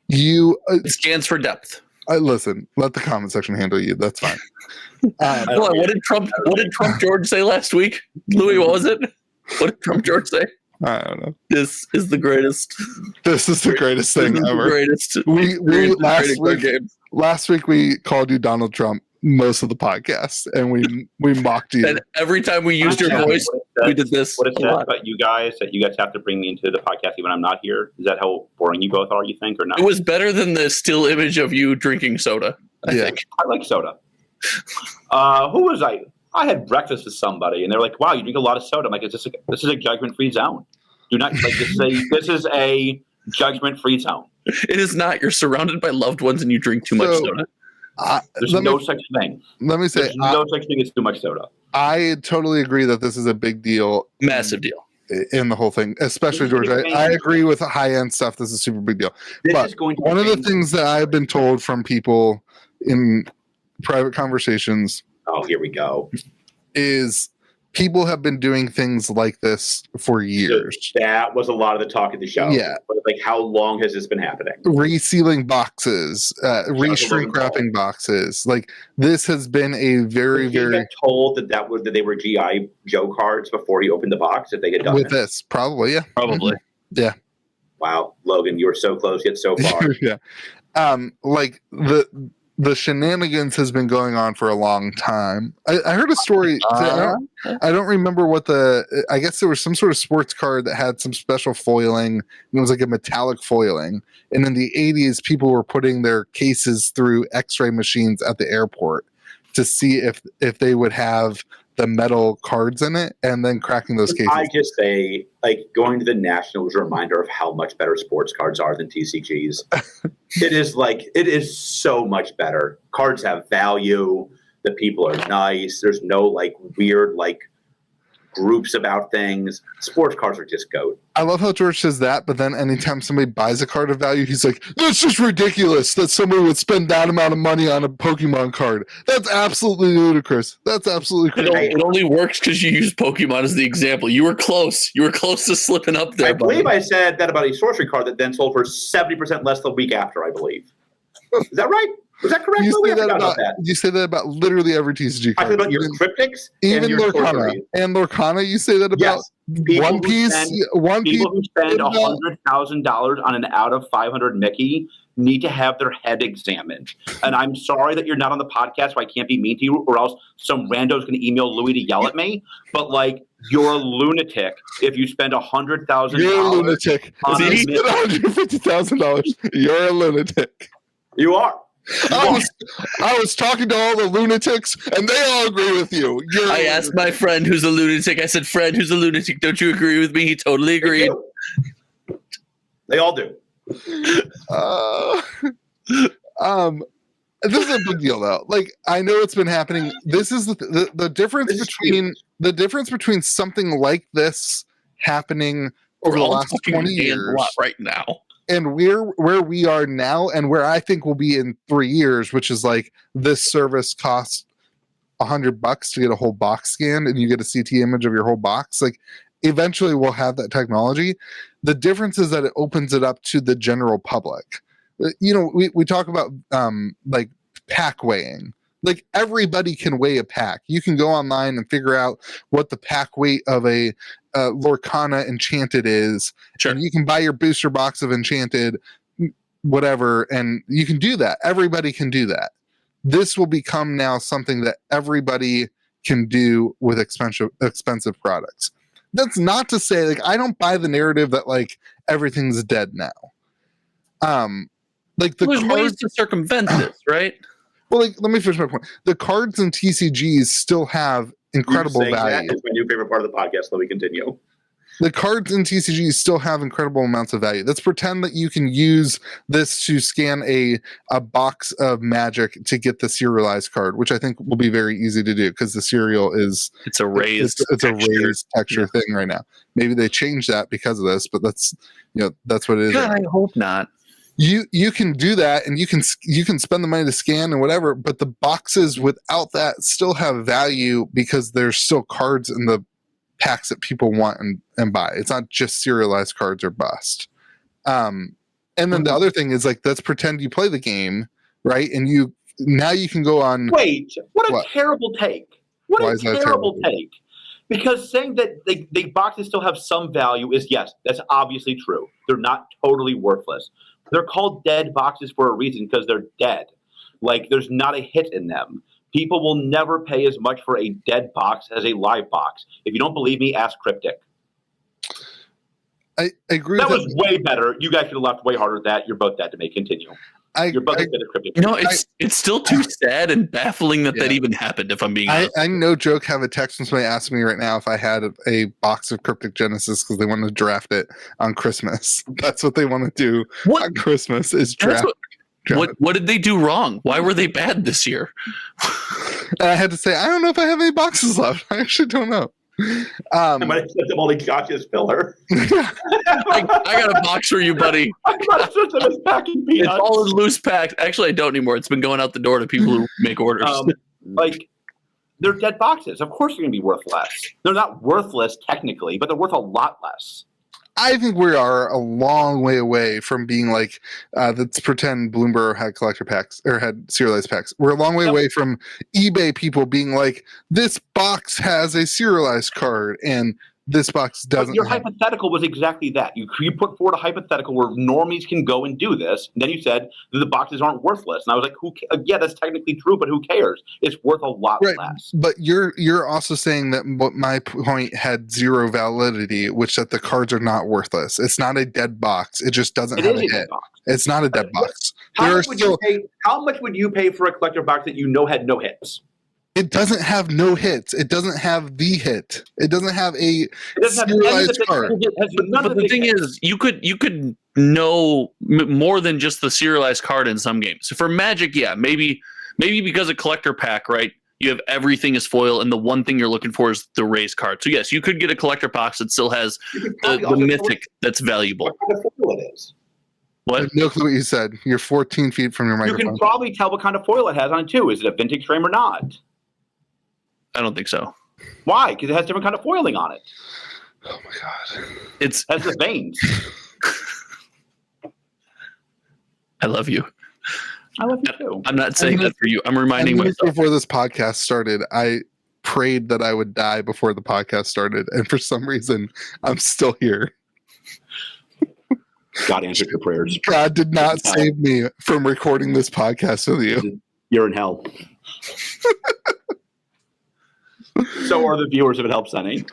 It scans for depth. Listen, let the comment section handle you. That's fine. What did Trump George say last week? Louis, what was it? What did Trump George say? I don't know. This is the greatest. This is the greatest thing ever. The greatest. We last week we called you Donald Trump most of the podcast, and we mocked you. And every time we used your voice, we did this. What it says about you guys that you guys have to bring me into the podcast even when I'm not here? Is that how boring you both are? You think or not? It was better than the still image of you drinking soda. I think. I like soda. Who was I? I had breakfast with somebody, and they're like, "Wow, you drink a lot of soda." I'm like, "This is a judgment-free zone. Do not like this is a judgment-free zone." It is not. You're surrounded by loved ones, and you drink too much soda. There's no such thing. Let me say, there's no such thing as too much soda. I totally agree that this is a big deal, massive deal in the whole thing, especially George. I agree with high-end stuff. This is a super big deal. But one of the things that I've been told from people in private conversations. Oh, here we go. Is people have been doing things like this for years. That was a lot of the talk of the show. Yeah. But like, how long has this been happening? Resealing boxes, re-shrink wrapping boxes. Like, this has been a very, very... get told that they were G.I. Joe cards before he opened the box if they had done with this, probably, yeah. Probably. Yeah. Wow, Logan, you were so close yet so far. Yeah. Like, the shenanigans has been going on for a long time. I heard a story. I don't remember what I guess there was some sort of sports card that had some special foiling. And it was like a metallic foiling. And in the 80s, people were putting their cases through Xray machines at the airport to see if they would have the metal cards in it, and then cracking those cases. I just say, like, going to the National is a reminder of how much better sports cards are than TCGs. It is so much better. Cards have value. The people are nice. There's no like weird like groups about things. Sports cards are just goat. I love how George says that, but then anytime somebody buys a card of value, he's like, "That's just ridiculous that somebody would spend that amount of money on a Pokemon card. That's absolutely ludicrous. That's absolutely crazy." It only works because you use Pokemon as the example. You were close. You were close to slipping up there. I believe I said that about a sorcery card that then sold for 70% less the week after, I believe. Is that right? Was that correct? You say that about literally every TCG card. I said about your cryptics, even Lorcana. And Lorcana, you say that about One Piece. People who spend $100,000 on an out of 500 Mickey need to have their head examined. And I'm sorry that you're not on the podcast, so I can't be mean to you, or else some rando's going to email Louis to yell at me. But like, you're a lunatic if you spend $100,000. You're a lunatic. You spend $150,000. You're a lunatic. You are. I was talking to all the lunatics, and they all agree with you. I asked my friend who's a lunatic. I said, "Friend who's a lunatic, don't you agree with me?" He totally agreed. They all do. This is a big deal, though. Like, I know it's been happening. This is the difference between something like this happening over the last 20 years right now. And where we are now and where I think we'll be in 3 years, which is like this service costs $100 to get a whole box scanned and you get a CT image of your whole box. Like, eventually we'll have that technology. The difference is that it opens it up to the general public. You know, we talk about like pack weighing. Like, everybody can weigh a pack. You can go online and figure out what the pack weight of a Lorcana Enchanted is. Sure. And you can buy your booster box of Enchanted, whatever, and you can do that. Everybody can do that. This will become now something that everybody can do with expensive products. That's not to say, like, I don't buy the narrative that like everything's dead now. Like there's ways to circumvent this, right? Well, like, let me finish my point. The cards and TCGs still have incredible value. That is my new favorite part of the podcast. Let me continue. The cards in TCGs still have incredible amounts of value. Let's pretend that you can use this to scan a box of Magic to get the serialized card, which I think will be very easy to do because the serial is it's a raised texture thing right now. Maybe they change that because of this, but that's what it is. God, I hope not. You can do that, and you can spend the money to scan and whatever, but the boxes without that still have value because there's still cards in the packs that people want and buy. It's not just serialized cards or bust. And then the other thing is, like, let's pretend you play the game, right? And you can go on. Wait, what a terrible take. What a terrible take. Because saying that the boxes still have some value is, yes, that's obviously true. They're not totally worthless. They're called dead boxes for a reason because they're dead. Like, there's not a hit in them. People will never pay as much for a dead box as a live box. If you don't believe me, ask Cryptic. I agree. That was way better. You guys could have left way harder at that. You're both dead to make continue. You're both dead at Cryptic. It's still too sad and baffling that even happened, if I'm being honest. I no joke have a text from somebody asking me right now if I had a box of Cryptic Genesis because they want to draft it on Christmas. That's what they want to do on Christmas is draft. What did they do wrong? Why were they bad this year? And I had to say, I don't know if I have any boxes left. I actually don't know. I might have sent them all to Josh's filler. I got a box for you, buddy. It's all in loose packs. Actually, I don't anymore. It's been going out the door to people who make orders. Like, they're dead boxes. Of course they're going to be worth less. They're not worthless technically, but they're worth a lot less. I think we are a long way away from being like, let's pretend Bloomburrow had collector packs or had serialized packs. We're a long way away from eBay people being like, this box has a serialized card and this box doesn't. But your hypothetical was exactly that. You put forward a hypothetical where normies can go and do this. And then you said that the boxes aren't worthless. And I was like, yeah, that's technically true, but who cares? It's worth a lot less. But you're also saying that what my point had zero validity, which that the cards are not worthless. It's not a dead box. It just doesn't have a hit. It's not a dead box. How much would you pay for a collector box that you know had no hits? It doesn't have no hits. It doesn't have the hit. It doesn't have a serialized card. But the thing is, you could know more than just the serialized card in some games. For Magic, yeah, maybe because a collector pack, right? You have everything as foil, and the one thing you're looking for is the raised card. So yes, you could get a collector box that still has the mythic that's valuable. What kind of foil it is? What? I have no clue what you said. You're 14 feet from your microphone. You can probably tell what kind of foil it has on it too. Is it a vintage frame or not? I don't think so. Why? Because it has different kind of foiling on it. Oh my god! It has the veins. I love you. I love you too. I'm not saying that for you. I'm reminding myself. Before this podcast started, I prayed that I would die before the podcast started, and for some reason, I'm still here. God answered your prayers. God did not save me from recording this podcast with you. You're in hell. So are the viewers if it helps any.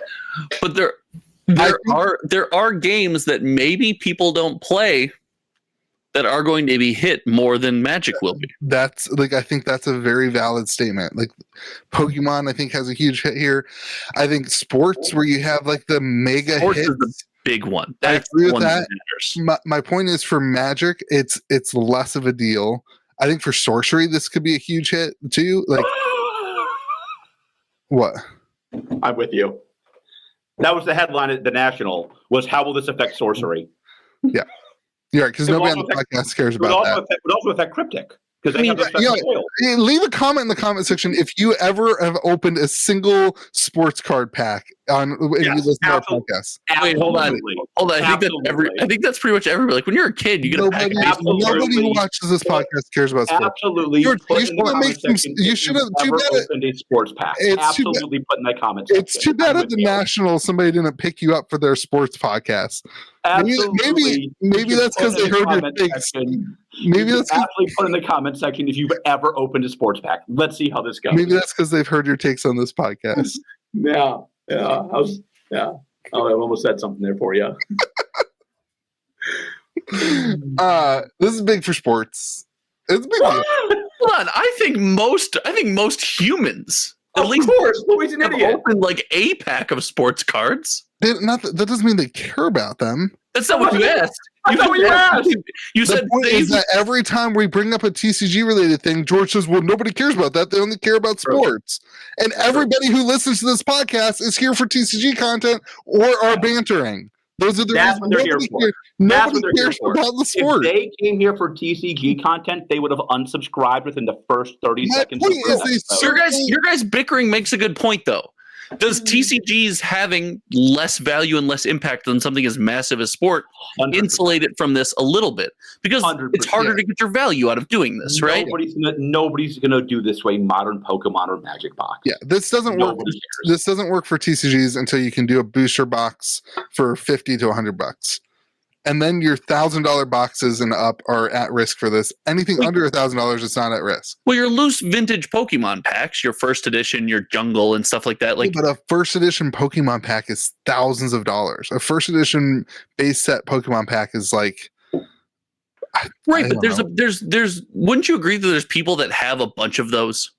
But there are games that maybe people don't play that are going to be hit more than Magic will be. That's like, I think that's a very valid statement. Like Pokemon, I think has a huge hit here. I think sports where you have like the mega sports hits. Is the big one. That's I agree with that. My point is for Magic, it's less of a deal. I think for Sorcery, this could be a huge hit too. Like. What? I'm with you. That was the headline at the National, was how will this affect Sorcery? Yeah. You're right, because nobody on the podcast cares about that. It would also affect Cryptic. Because they have the special foil. Leave a comment in the comment section if you ever have opened a single sports card pack on you listen to our podcast. Wait, hold on. I think that's pretty much everybody. Like when you're a kid, you get nobody who watches this podcast cares about sports. Absolutely. You should have opened a sports pack. Absolutely put in that comment section. It's too bad at the National somebody didn't pick you up for their sports podcast. Absolutely. Maybe that's because they heard your takes. Maybe that's actually put in the comment section if you've ever opened a sports pack. Let's see how this goes. maybe that's because they've heard your takes on this podcast. Yeah. Oh, I almost said something there for you. This is big for sports. It's big. Deal. Hold on. I think most humans, Of course, Louis an have idiot. opened like a pack of sports cards. That doesn't mean they care about them. That's not what you asked. That's not what you asked. You The said point is that every time we bring up a TCG related thing, George says, well, nobody cares about that. They only care about sports. And everybody who listens to this podcast is here for TCG content or are bantering. Those are the That's what they're here for. Nobody cares about the sport. If they came here for TCG content, they would have unsubscribed within the first 30 My seconds. point of is the they episode. your guys bickering makes a good point, though. Does TCGs having less value and less impact than something as massive as sport 100%. insulate it from this a little bit? Because 100%. it's harder to get your value out of doing this, right? Nobody's gonna do this way. Modern Pokemon or Magic box. Yeah, this doesn't work. Nobody cares. This doesn't work for TCGs until you can do a booster box for $50 to $100. And then your $1,000 boxes and up are at risk for this. Anything under $1,000 is not at risk. Well, your loose vintage Pokemon packs, your first edition, your jungle, and stuff like that. Like, But a first edition Pokemon pack is thousands of dollars. A first edition base set Pokemon pack is like, right? I But don't there's. Wouldn't you agree that there's people that have a bunch of those?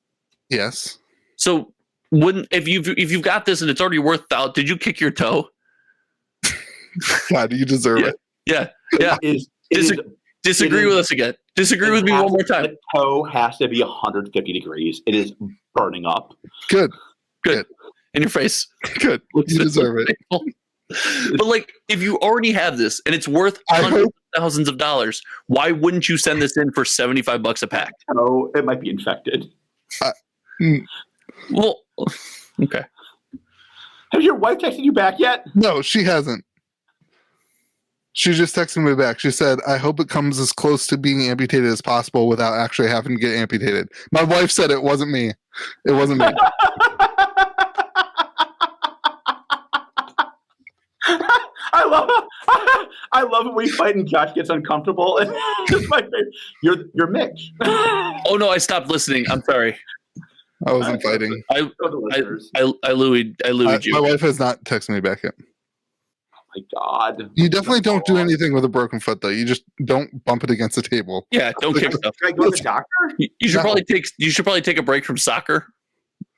yes. So wouldn't if you've got this and it's already worth out? Did you kick your toe? God, you deserve it. Yeah. Disagree It is- with us again. Disagree with me one more time. The toe has to be 150 degrees. It is burning up. Good. In your face. Good. You deserve it. But like, if you already have this and it's worth hundreds of thousands of dollars, why wouldn't you send this in for $75 a pack? Oh, it might be infected. Well, okay. Has your wife texted you back yet? No, she hasn't. She just texted me back. She said, I hope it comes as close to being amputated as possible without actually having to get amputated. My wife said it wasn't me. It wasn't me. I love when we fight and Josh gets uncomfortable. It's my favorite. You're Mitch. Oh no, I stopped listening. I'm sorry. I wasn't fighting. I Louis you. My wife has not texted me back yet. My God. You definitely don't do anything with a broken foot, though. You just don't bump it against a table. Yeah, don't kick stuff. Can I go to the doctor? You should No. probably take a break from soccer.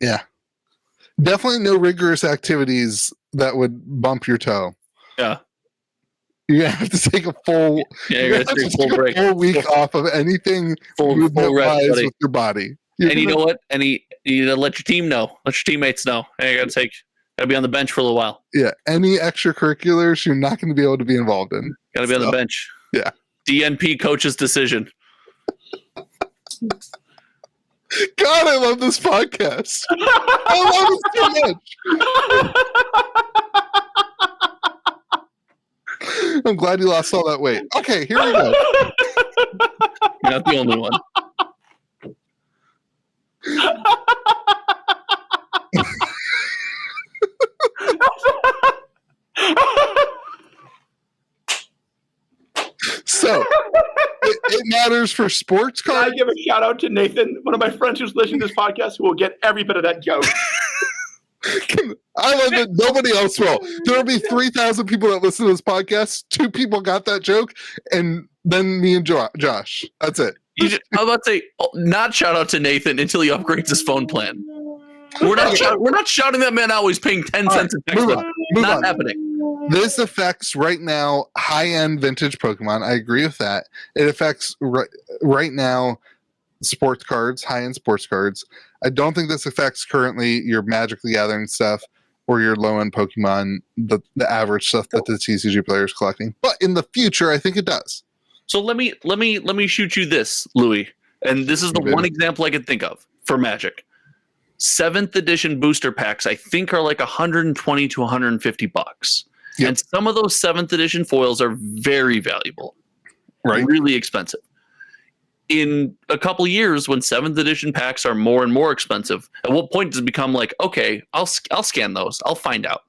Yeah. Definitely no rigorous activities that would bump your toe. Yeah. You're gonna have to take a full, Yeah, you're you're gonna gonna have take a full break. full week off of anything Full rest, movement-wise buddy. with your body. And you know what? You need to let your team know. Let your teammates know. Hey, you gotta be on the bench for a little while. Yeah, any extracurriculars you're not going to be able to be involved in. Gotta be on the bench. Yeah. DNP coach's decision. God, I love this podcast. I love it so much. I'm glad you lost all that weight. Okay, here we go. You're not the only one. So, it matters for sports Can I cards. give a shout out to Nathan, one of my friends who's listening to this podcast, who will get every bit of that joke. I love that nobody else will. There will be 3,000 people that listen to this podcast. 2 people got that joke, and then me and Josh. That's it. I was about to say, not shout out to Nathan until he upgrades his phone plan. We're not shouting that man out. He's paying 10 cents a text. Move Not on. happening. This affects right now high-end vintage Pokemon. I agree with that. It affects right now sports cards, high-end sports cards. I don't think this affects currently your Magic the Gathering stuff or your low-end Pokemon, the average stuff that the TCG player is collecting. But in the future, I think it does. So let me shoot you this, Louis. And this is the one example I could think of for Magic. 7th edition booster packs, I think, are like $120 to $150. Yep. And some of those 7th edition foils are very valuable, Right. really expensive. In a couple years, when 7th edition packs are more and more expensive, at what point does it become like, okay, I'll scan those, I'll find out.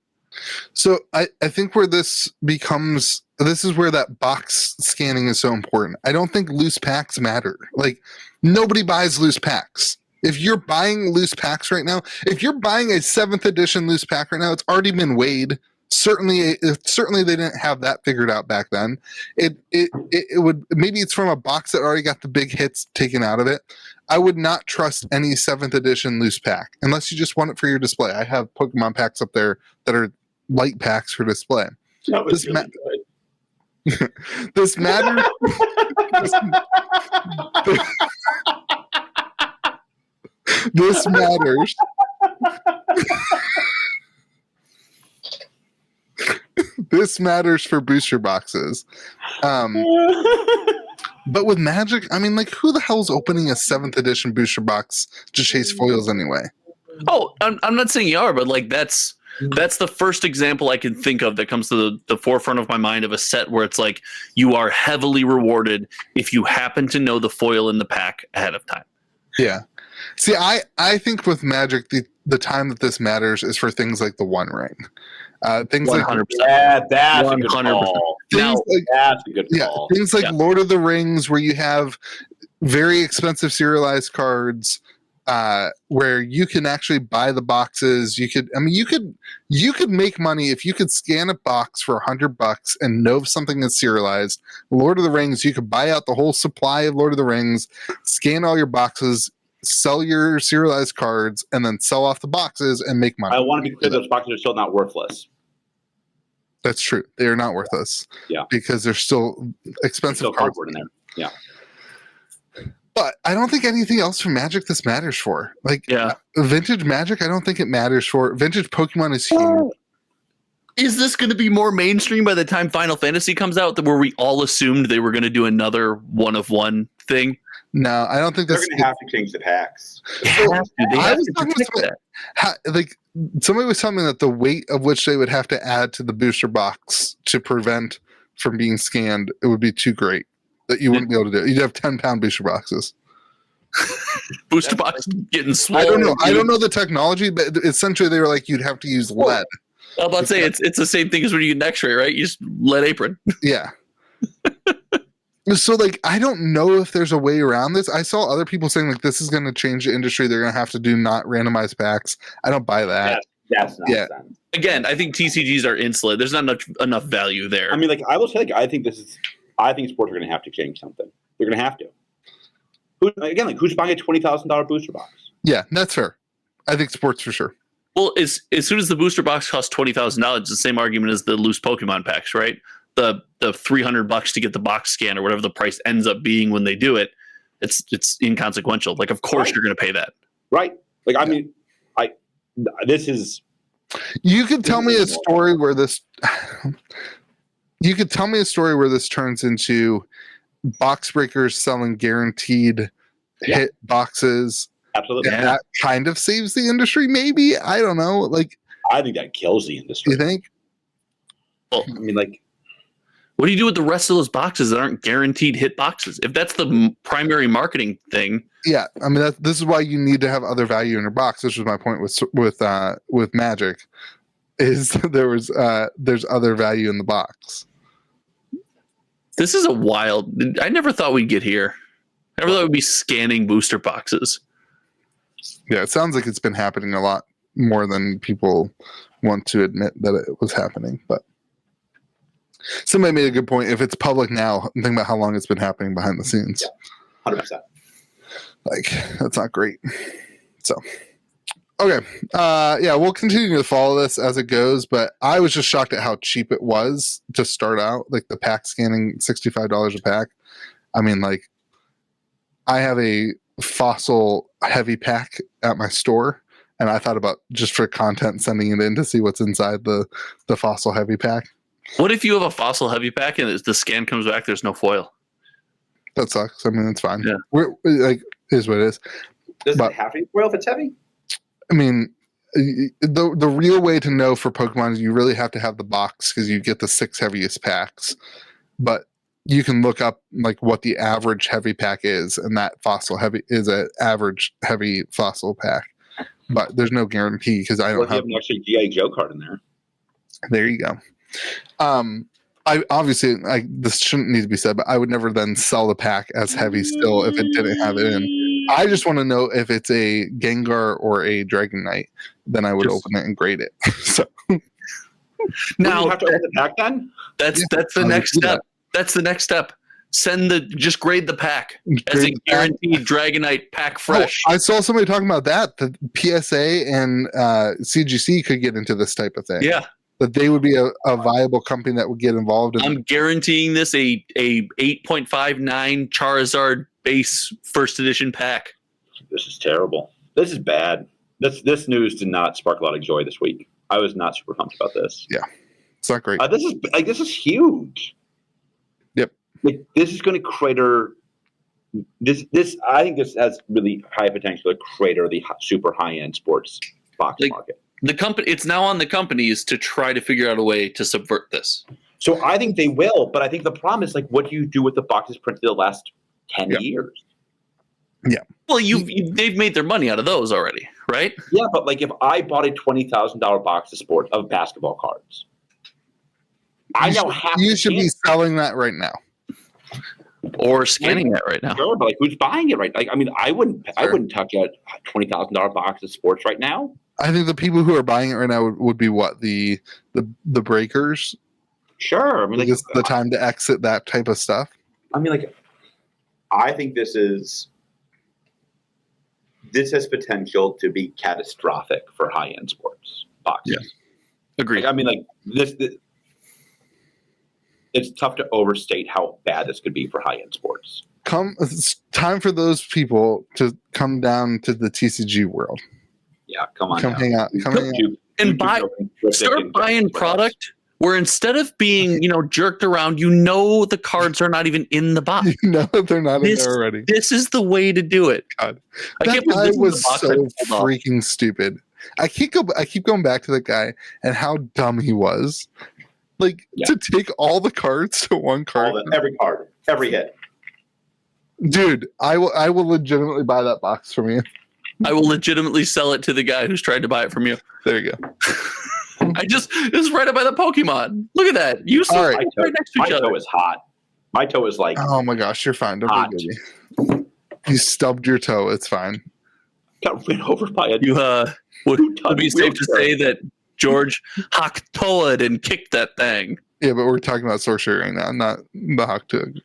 So I think where this is where that box scanning is so important. I don't think loose packs matter. Like, nobody buys loose packs. If you're buying loose packs right now, if you're buying a 7th edition loose pack right now, it's already been weighed. Certainly they didn't have that figured out back then. It would, maybe it's from a box that already got the big hits taken out of it. I would not trust any 7th edition loose pack unless you just want it for your display. I have Pokemon packs up there that are light packs for display. That was really good. This matters. This matters. This matters for booster boxes. But with Magic, I mean, like, who the hell's opening a 7th edition booster box to chase foils anyway? Oh, I'm not saying you are, but like that's the first example I can think of that comes to the forefront of my mind of a set where it's like you are heavily rewarded if you happen to know the foil in the pack ahead of time. Yeah. See, I think with Magic, the time that this matters is for things like the One Ring. Things 100%. like Yeah, that's 100%. a good call. That's a good call. Things like Lord of the Rings, where you have very expensive serialized cards, where you can actually buy the boxes. You could make money if you could scan a box for $100 and know something is serialized. Lord of the Rings, you could buy out the whole supply of Lord of the Rings, scan all your boxes, sell your serialized cards, and then sell off the boxes and make money. I want to be clear, those boxes are still not worthless. That's true. They are not worthless. Yeah. Because they're still expensive Still cards cardboard in there. Yeah. But I don't think anything else from Magic this matters for. Like, vintage Magic, I don't think it matters for. Vintage Pokemon is huge. Is this going to be more mainstream by the time Final Fantasy comes out, where we all assumed they were going to do another one of one thing? No, I don't think they're going to have to change the packs. Somebody was telling me that the weight of which they would have to add to the booster box to prevent from being scanned, it would be too great that you wouldn't be able to do it. You'd have 10-pound booster boxes. Booster box getting swollen. I don't know the technology, but essentially they were like, you'd have to use lead. I was about to say it's the same thing as when you get an Xray, right? You just lead apron. Yeah. So, like, I don't know if there's a way around this. I saw other people saying, like, this is going to change the industry. They're going to have to do not randomized packs. I don't buy that. That's nonsense. Yeah. Again, I think TCGs are insulated. There's not enough value there. I mean, like, I will say, like, I think sports are going to have to change something. They're going to have to. Who's buying a $20,000 booster box? Yeah, that's fair. I think sports for sure. Well, as soon as the booster box costs $20,000, it's the same argument as the loose Pokemon packs, right? The $300 to get the box scan or whatever the price ends up being when they do it, it's inconsequential. Like, of course you're going to pay that, right? Like, I mean, this is. You could tell me a story where this. You could tell me a story where this turns into box breakers selling guaranteed hit boxes. Absolutely, and that kind of saves the industry. Maybe, I don't know. Like, I think that kills the industry. You think? Well, I mean, like, what do you do with the rest of those boxes that aren't guaranteed hit boxes? If that's the primary marketing thing. Yeah, I mean, this is why you need to have other value in your box. This was my point with Magic, is there's other value in the box. This is a wild. I never thought we'd get here. I never thought we'd be scanning booster boxes. Yeah, it sounds like it's been happening a lot more than people want to admit that it was happening. But somebody made a good point. If it's public now, think about how long it's been happening behind the scenes. Yeah, 100%. Like, that's not great. So, okay. Yeah, we'll continue to follow this as it goes, but I was just shocked at how cheap it was to start out. Like, the pack scanning, $65 a pack. I mean, like, I have a fossil heavy pack at my store, and I thought about, just for content, sending it in to see what's inside the fossil heavy pack. What if you have a fossil heavy pack and the scan comes back, there's no foil? That sucks. I mean, it's fine. Yeah. We're like, is what it is. Does it have to be foil if it's heavy? I mean, the real way to know for Pokemon is you really have to have the box, because you get the 6 heaviest packs. But you can look up like what the average heavy pack is, and that fossil heavy is an average heavy fossil pack. But there's no guarantee, because I don't have an extra G.I. Joe card in there. There you go. I obviously this shouldn't need to be said, but I would never then sell the pack as heavy still if it didn't have it in. I just want to know if it's a Gengar or a Dragon Knight. Then I would open it and grade it. So now you have to open the pack then. That's the next step. That's the next step. Just grade the pack as a guaranteed Dragonite pack fresh. I saw somebody talking about that. The PSA and CGC could get into this type of thing. Yeah. That they would be a viable company that would get involved in. I'm guaranteeing this a 8.59 Charizard base first edition pack. This is terrible. This is bad. This news did not spark a lot of joy this week. I was not super pumped about this. Yeah. It's not great. This is huge. Yep. Like, this is going to crater. This I think this has really high potential to crater the super high end sports box market. The company, it's now on the companies to try to figure out a way to subvert this. So I think they will, but I think the problem is, like, what do you do with the boxes printed the last 10 years? Yeah. Well, they've made their money out of those already, right? Yeah, but like if I bought a $20,000 box of basketball cards, you should be selling that right now, or scanning that right now. Sure, but like, who's buying it right? Like, I mean, I wouldn't touch a $20,000 box of sports right now. I think the people who are buying it right now would be what the breakers. Sure, I mean, like, it's the time to exit that type of stuff. I mean, like, I think this has potential to be catastrophic for high end sports boxes. Yeah, agreed. Like, I mean, like this, it's tough to overstate how bad this could be for high end sports. It's time for those people to come down to the TCG world. Yeah, come on. Come hang out. And start buying product where instead of being, jerked around, the cards are not even in the box. They're not in there already. This is the way to do it. God. That guy was so freaking stupid. I keep going back to the guy and how dumb he was. Like, to take all the cards to one card. Every card. Every hit. Dude, I will legitimately buy that box from you. I will legitimately sell it to the guy who's tried to buy it from you. There you go. This is right up by the Pokemon. Look at that. You see right next to each other. My toe is hot. My toe is like, oh my gosh, you're fine. Don't be baby. You stubbed your toe. It's fine. Got ran over by a. Would be safe to say that George Haktoa'd and kicked that thing. Yeah, but we're talking about sorcery right now, not the Haktoa.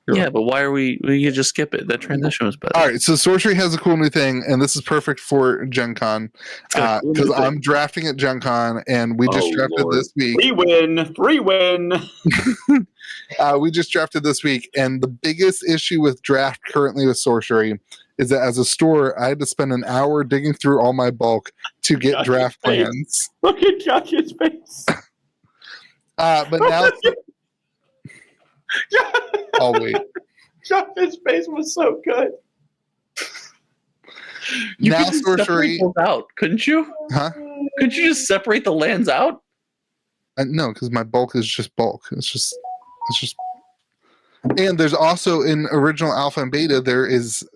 Yeah, but why are we you just skip it? That transition was better. All right, so sorcery has a cool new thing, and this is perfect for Gen Con because I'm drafting at Gen Con, and we just drafted this week. 3 win. We just drafted this week, and the biggest issue with draft currently with sorcery is that as a store, I had to spend an hour digging through all my bulk to get draft plans. Look at Josh's face. But now... I'll wait. Josh's face was so good. You now could sorcery out, couldn't you? Huh? Could you just separate the lands out? No, because my bulk is just bulk. It's just. And there's also in original alpha and beta there is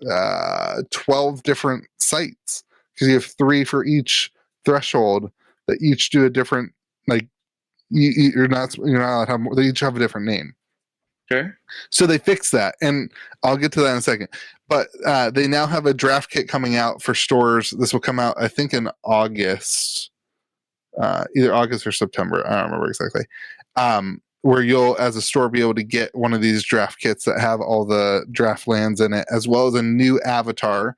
12 different sites because you have 3 for each threshold that each do a different you're not allowed to have more. They each have a different name. Sure. So they fixed that, and I'll get to that in a second. But they now have a draft kit coming out for stores. This will come out, I think, in August, either August or September. I don't remember exactly. Where you'll, as a store, be able to get one of these draft kits that have all the draft lands in it, as well as a new avatar.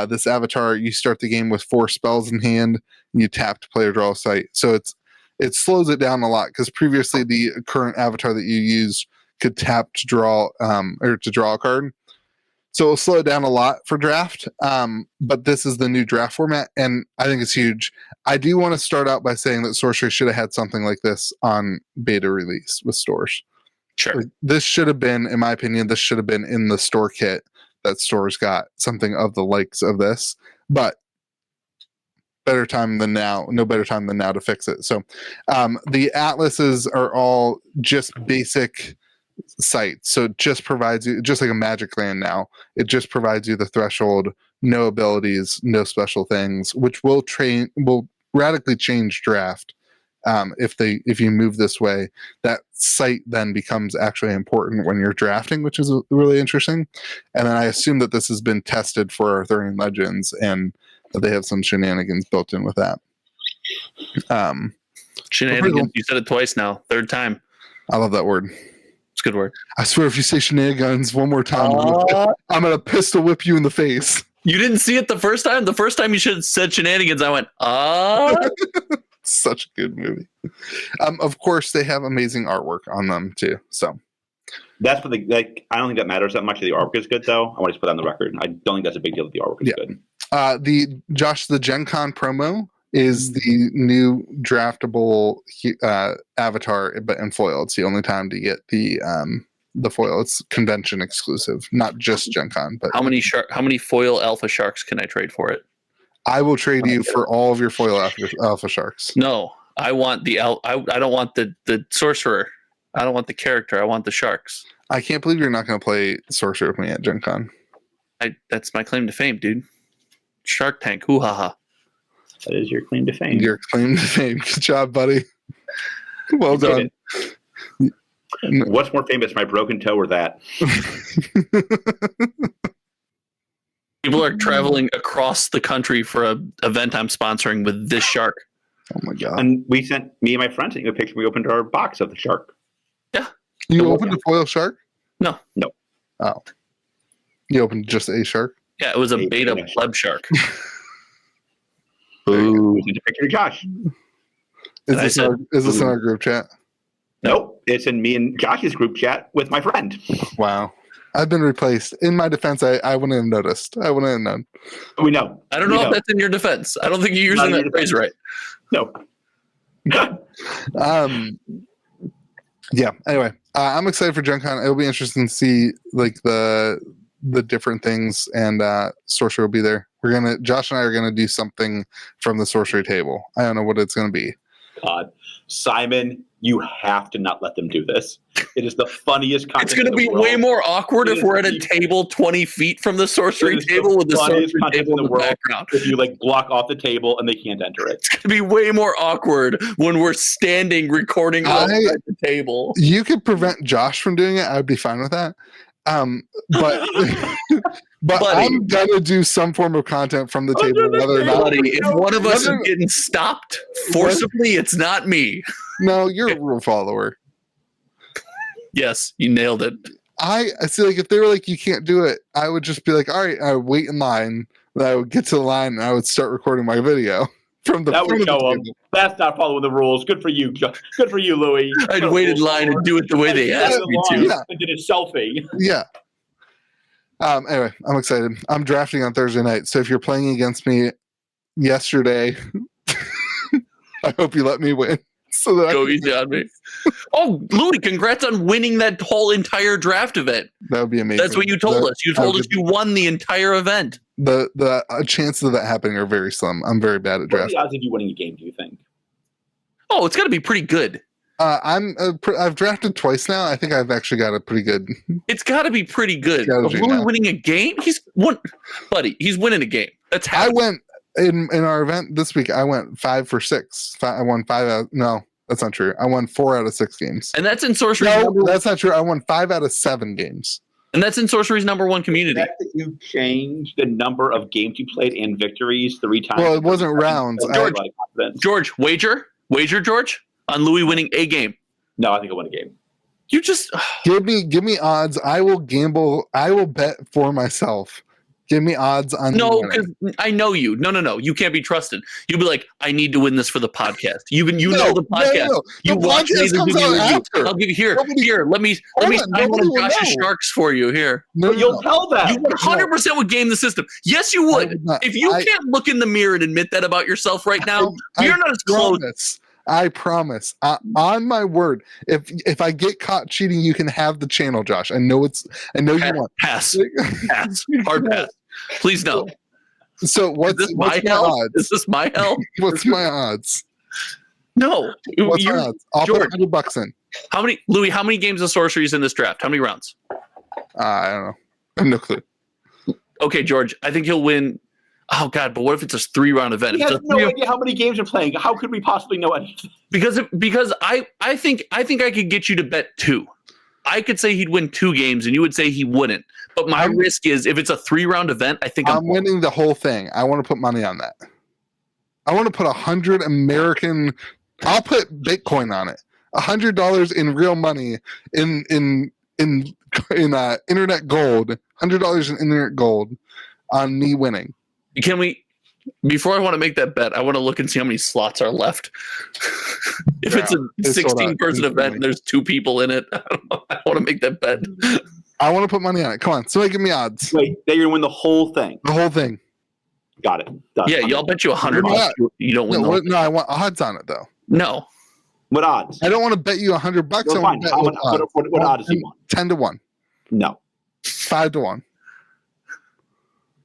This avatar, you start the game with 4 spells in hand, and you tap to play or draw a site. So it slows it down a lot because previously the current avatar that you use could tap to draw or to draw a card. So it'll slow it down a lot for draft. But this is the new draft format, and I think it's huge. I do want to start out by saying that Sorcery should have had something like this on beta release with stores. Sure. This should have been, in my opinion, this should have been in the store kit that stores got, something of the likes of this. But better time than now. No better time than now to fix it. So the atlases are all just basic sites. So it just provides you, just like a magic land now, it just provides you the threshold, no abilities, no special things, which will radically change draft if you move this way, that site then becomes actually important when you're drafting, which is really interesting. And then I assume that this has been tested for Arthurian Legends and that they have some shenanigans built in with that. Shenanigans. You said it twice now. Third time. I love that word. It's a good word. I swear, if you say shenanigans one more time, I'm gonna pistol whip you in the face. You didn't see it the first time? The first time you should have said shenanigans, I went, Such a good movie. Of course, they have amazing artwork on them too. So that's what I don't think that matters that much. The artwork is good, though. I want to put that on the record. I don't think that's a big deal that the artwork is good. The Gen Con promo is the new draftable avatar, but in foil. It's the only time to get the foil. It's convention exclusive, not just Gen Con. But how many foil alpha sharks can I trade for it? I will trade you for all of your foil alpha sharks. No, I want I don't want the sorcerer. I don't want the character. I want the sharks. I can't believe you're not going to play sorcerer with me at Gen Con. That's my claim to fame, dude. Shark Tank. Hoo ha ha. That is your claim to fame. Your claim to fame. Good job, buddy. Well done. What's more famous, my broken toe or that? People are traveling across the country for an event I'm sponsoring with this shark. Oh my god! And me and my friend sent you a picture. We opened our box of the shark. Yeah. You opened a foil shark? No. Oh. You opened just a shark? Yeah, it was a beta pleb shark. Ooh. It's a picture of Josh. Is this in our group chat? Nope. It's in me and Josh's group chat with my friend. Wow. I've been replaced. In my defense, I wouldn't have noticed. I wouldn't have known. We know. I don't know if that's in your defense. I don't think you're using that phrase right. No. Yeah. Anyway, I'm excited for Gen Con. It'll be interesting to see like the different things, and Sorcery will be there. Josh and I are gonna do something from the Sorcery table. I don't know what it's gonna be. God, Simon, you have to not let them do this. It is the funniest content. It's going to be way more awkward if we're at a table 20 feet from the sorcery table with the sorcery table in the background. If you block off the table and they can't enter it. It's going to be way more awkward when we're standing recording at the table. You could prevent Josh from doing it. I would be fine with that. But I'm gonna do some form of content from the table, whether or not. If one of us is getting stopped forcibly, it's not me. No, you're a rule follower. Yes, you nailed it. I see. Like if they were like, you can't do it, I would just be like, all right, I would wait in line. Then I would get to the line and I would start recording my video from the. That would show them. That's not following the rules. Good for you, Good for you, Louis. I'd wait in line and do it the way they asked me to. Yeah. And did a selfie. Yeah. Anyway, I'm excited. I'm drafting on Thursday night. So if you're playing against me yesterday, I hope you let me win. So that go easy on me. Oh, Louis, congrats on winning that whole entire draft event. That would be amazing. That's what you told us. You told us you won the entire event. The chances of that happening are very slim. I'm very bad at drafting. What are the odds of you winning a game, do you think? Oh, it's got to be pretty good. I've drafted twice now. I think I've actually got a pretty good. It's got to be pretty good. Louis winning a game? He's winning a game. That's how I went in our event this week. I went 5 for 6. I won 5 out. No, that's not true. I won 4 out of 6 games. And that's in Sorcery. No, that's not true. I won 5 out of 7 games. And that's in Sorcery's #1 community. The fact that you changed the number of games you played and victories 3 times. Well, it wasn't rounds. George, wager, George, on Louis winning a game. No, I think I'll win a game. You just give me odds. I will gamble. I will bet for myself. Give me odds on. No, because I know you. No. You can't be trusted. You'll be like, I need to win this for the podcast. You know the podcast. No. You watch me. I'll give you here. Let me sign one of Josh's sharks for you here. No, you'll tell them. You 100% would game the system. Yes, you would. If you can't look in the mirror and admit that about yourself right now, you're not as close. I promise, on my word. If I get caught cheating, you can have the channel, Josh. I know you want. Pass. Hard pass. Please no. So what's my odds? Is this my hell? What's my odds? No. What's my odds? I'll put $100 in. Louis? How many games of Sorcery is in this draft? How many rounds? I don't know. I have no clue. Okay, George. I think he'll win. Oh God! But what if it's a 3-round event? He has no idea how many games you're playing. How could we possibly know anything? Because I think I could get you to bet 2. I could say he'd win 2 games, and you would say he wouldn't. But my risk is if it's a 3-round event, I think I'm winning the whole thing. I want to put money on that. I want to put 100 American. I'll put Bitcoin on it. $100 in real money in internet gold. $100 in internet gold on me winning. Can we? Before I want to make that bet, I want to look and see how many slots are left. If it's a 16-person event and there's 2 people in it, I don't know. I want to make that bet. I want to put money on it. Come on, somebody give me odds. Wait, that you're gonna win the whole thing. The whole thing. Got it. Done. Yeah, y'all bet you $100. You don't win. No, I want odds on it though. No. What odds? I don't want to bet you $100. No, fine. What odds do you want? 10-1. No. 5-1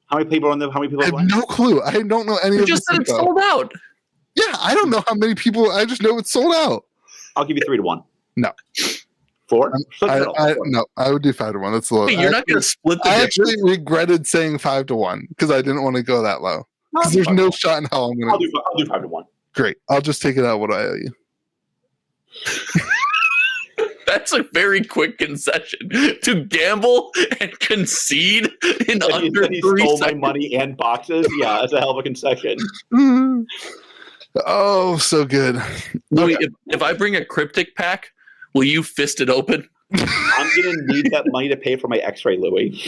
How many people are on the? How many people? I have no clue. I don't know any You of just said it's info. sold out. Yeah, I don't know how many people. I just know it's sold out. I'll give you 3-1. No. 4? No, I would do 5-1. That's low. Wait, you're not going to split the I difference? actually regretted saying 5-1 because I didn't want to go that low. Because there's no shot in hell I'm going to. I'll do 5-1. Great. I'll just take it out what I owe you. That's a very quick concession to gamble and concede in under 3 stole seconds. my money and boxes. Yeah, that's a hell of a concession. Oh, so good. Louis, if I bring a cryptic pack, will you fist it open? I'm gonna need that money to pay for my Xray, Louis.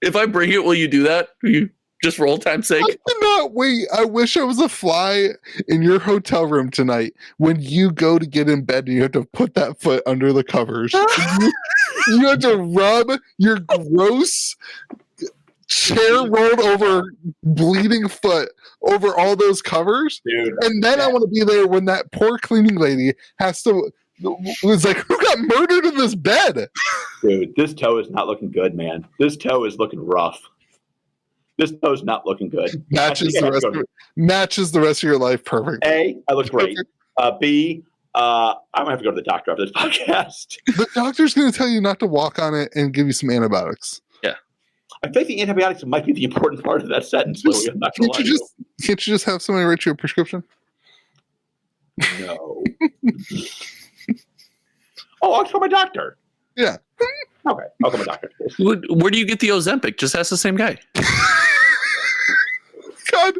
If I bring it, will you do that? Will you just for old time's sake? I cannot wait. I wish I was a fly in your hotel room tonight when you go to get in bed and you have to put that foot under the covers. You have to rub your gross chair rolled over bleeding foot over all those covers. Dude, and then I want to be there when that poor cleaning lady has to. Was like, who got murdered in this bed? Dude, this toe is not looking good, man. This toe is looking rough. This toe's not looking good. Matches the rest of your life perfect. A, I look great. B, I might have to go to the doctor after this podcast. The doctor's going to tell you not to walk on it and give you some antibiotics. Yeah. I think the antibiotics might be the important part of that sentence, Louis. I'm not gonna lie to you. Can't you just have somebody write you a prescription? No. Oh, I'll call my doctor. Yeah. Okay, I'll call my doctor. Where do you get the Ozempic? Just ask the same guy. God,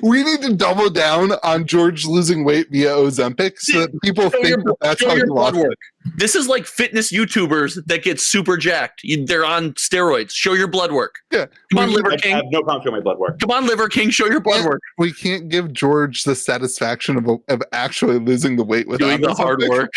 we need to double down on George losing weight via Ozempic so that people think that's how you lost it. This is like fitness YouTubers that get super jacked. They're on steroids. Show your blood work. Yeah. Come on, Liver King. I have no problem showing my blood work. Come on, Liver King. Show your blood work. We can't give George the satisfaction of actually losing the weight without doing the hard work.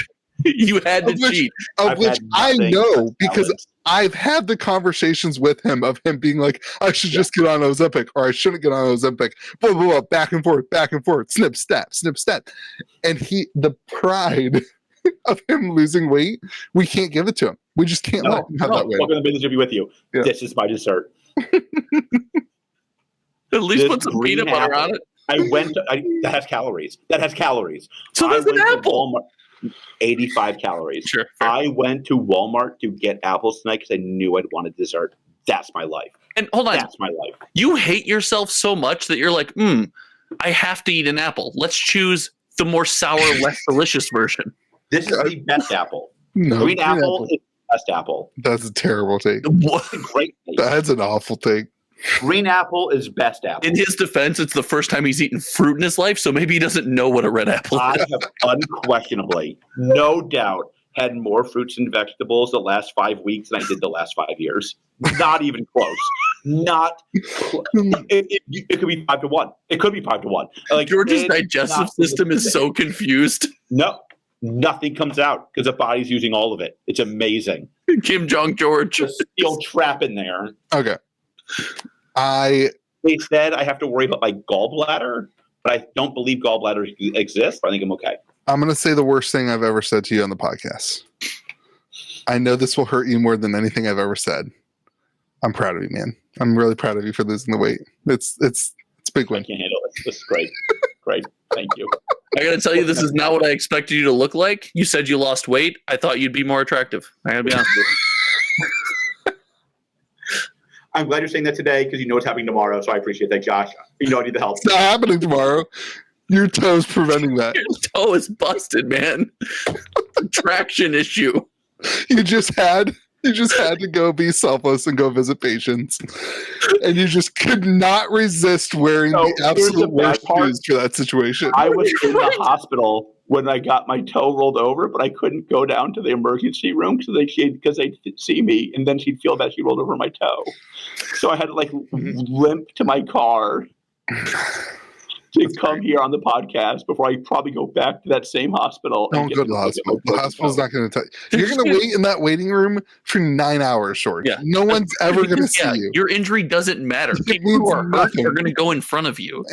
You had to cheat. Of which I know because I've had the conversations with him of him being like, I should just get on Ozempic or I shouldn't get on Ozempic. Blah, blah, blah, back and forth, snip, step. And the pride of him losing weight, we can't give it to him. We just can't let him have that weight. Welcome to the business to be with you. Yeah. This is my dessert. At least put some peanut butter on it. That has calories. So there's an apple. Walmart, 85 calories. Sure. I went to Walmart to get apples tonight because I knew I'd wanted dessert. That's my life. And hold on. That's my life. You hate yourself so much that you're like, I have to eat an apple. Let's choose the more sour, less delicious version. This is the best apple. No, Green apple is the best apple. That's a terrible take. What? Great take. That's an awful take. Green apple is best apple. In his defense, it's the first time he's eaten fruit in his life, so maybe he doesn't know what a red apple I is. have unquestionably, no doubt, had more fruits and vegetables the last 5 weeks than I did the last 5 years. Not even close. Not close. It could be 5-1. It could be 5-1. Like, George's digestive system is so confused. No, nothing comes out because the body's using all of it. It's amazing. Kim Jong George. There's a steel trap in there. Okay. They said I have to worry about my gallbladder, but I don't believe gallbladders exist. But I think I'm okay. I'm going to say the worst thing I've ever said to you on the podcast. I know this will hurt you more than anything I've ever said. I'm proud of you, man. I'm really proud of you for losing the weight. It's a big win. I can't handle it. This is great. Great. Thank you. I got to tell you, this is not what I expected you to look like. You said you lost weight. I thought you'd be more attractive. I got to be honest with you. I'm glad you're saying that today because you know what's happening tomorrow. So I appreciate that, Josh. You know I need the help. It's not happening tomorrow. Your toe's preventing that. Your toe is busted, man. Traction issue. You just had to go be selfless and go visit patients, and you just could not resist wearing the absolute worst shoes for that situation. I was in the hospital when I got my toe rolled over, but I couldn't go down to the emergency room because they'd see me, and then she'd feel that she rolled over my toe. So I had to like limp to my car to come here on the podcast before I probably go back to that same hospital. Don't go to the hospital. The hospital's not going to tell you. You're going to wait in that waiting room for 9 hours, George. Yeah. No one's ever going to see you. Your injury doesn't matter. People who are hurt are going to go in front of you.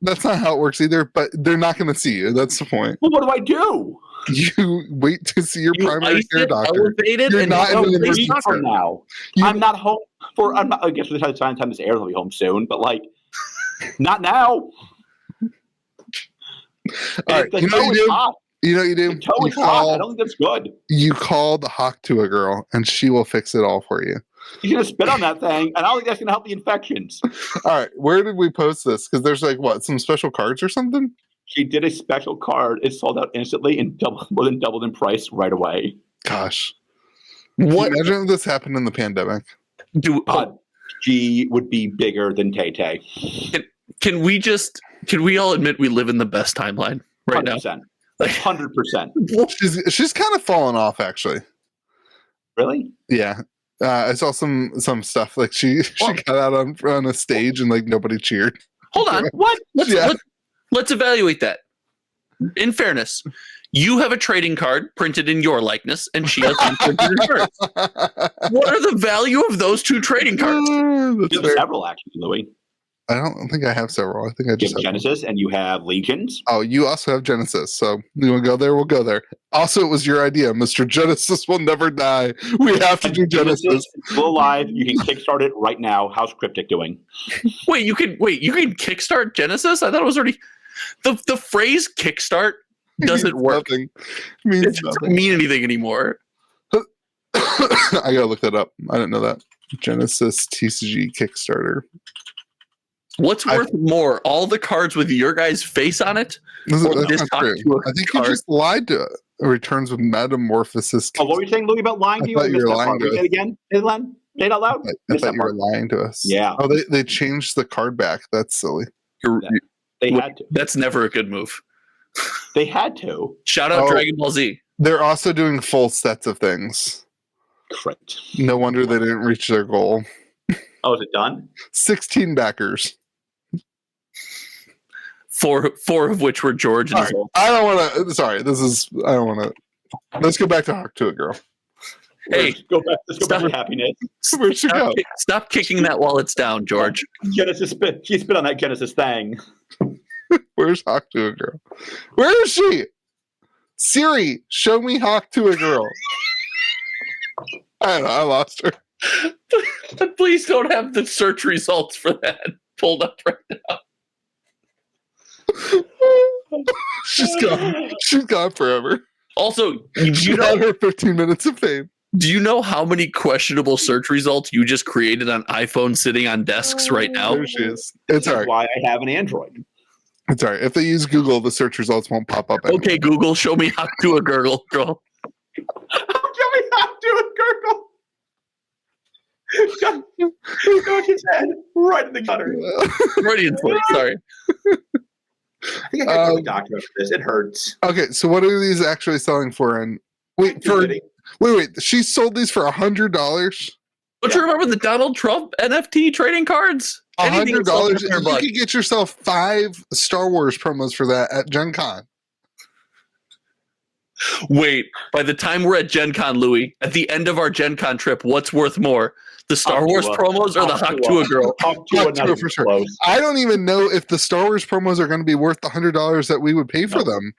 That's not how it works either, but they're not going to see you. That's the point. Well, what do I do? You wait to see your primary care doctor. You're not in the emergency from now. I'm not home for. I guess by the time this airs, I'll be home soon. But like, not now. All right, you know what you do? You know what you do? The toe is hot. I don't think that's good. You call the hawk to a girl, and she will fix it all for you. You're going to spit on that thing, and I don't think that's going to help the infections. All right, where did we post this? Because there's like, what, some special cards or something? She did a special card. It sold out instantly and more than doubled in price right away. Gosh. What? Imagine if this happened in the pandemic. She would be bigger than Tay Tay. Can we all admit we live in the best timeline right 100%. now? Like 100%. She's kind of fallen off, actually. Really? Yeah. I saw some stuff like she got out on a stage and like nobody cheered. Hold on. What? Let's evaluate that. In fairness, you have a trading card printed in your likeness, and she has one printed in hers. What are the value of those two trading cards? You have several, actually, Louis. I don't think I have several. I think I just have Genesis, and you have Legions. Oh, you also have Genesis. So you want to go there? We'll go there. Also, it was your idea, Mr. Genesis will never die. We have to do Genesis. It's still alive. You can kickstart it right now. How's Cryptic doing? Wait, you can kickstart Genesis? I thought it was already the phrase kickstart doesn't work. It doesn't mean anything anymore. I gotta look that up. I didn't know that. Genesis TCG Kickstarter. What's worth more, all the cards with your guy's face on it? I think you just lied to Returns with Metamorphosis. Oh, what were you saying, Louis, about lying to you? I thought you were lying to us. Say it again, Islan. Say it out loud. I thought you were lying to us. Yeah. Oh, they changed the card back. That's silly. They had to. That's never a good move. They had to. Shout out Dragon Ball Z. They're also doing full sets of things. Correct. No wonder they didn't reach their goal. Oh, is it done? 16 backers. Four of which were George and his old. I don't want to. Sorry, I don't want to. Let's go back to Hawk to a Girl. Hey, let's go back to happiness. Where'd she go? Stop kicking that while it's down, George. Genesis spit. She spit on that Genesis thing. Where's Hawk to a Girl? Where is she? Siri, show me Hawk to a Girl. I don't know. I lost her. But please don't have the search results for that pulled up right now. She's gone. She's gone forever. Also, you had her 15 minutes of fame. Do you know how many questionable search results you just created on iPhone sitting on desks right now? There she is. It's all right. Why I have an Android. It's all right. If they use Google, the search results won't pop up. Anymore. Okay, Google, show me how to do a gurgle, girl. Show me how to do a gurgle. Go his head right in the gutter. Freudian slip, sorry. I think I got to go to the doctor after this. It hurts. Okay, so what are these actually selling for? And wait. She sold these for $100. Don't you remember the Donald Trump NFT trading cards? $100. You could get yourself 5 Star Wars promos for that at Gen Con. Wait, by the time we're at Gen Con, Louis, at the end of our Gen Con trip, what's worth more? The Star Wars promos or the Hawk to a Girl? Hawk to for sure. I don't even know if the Star Wars promos are going to be worth the $100 that we would pay for them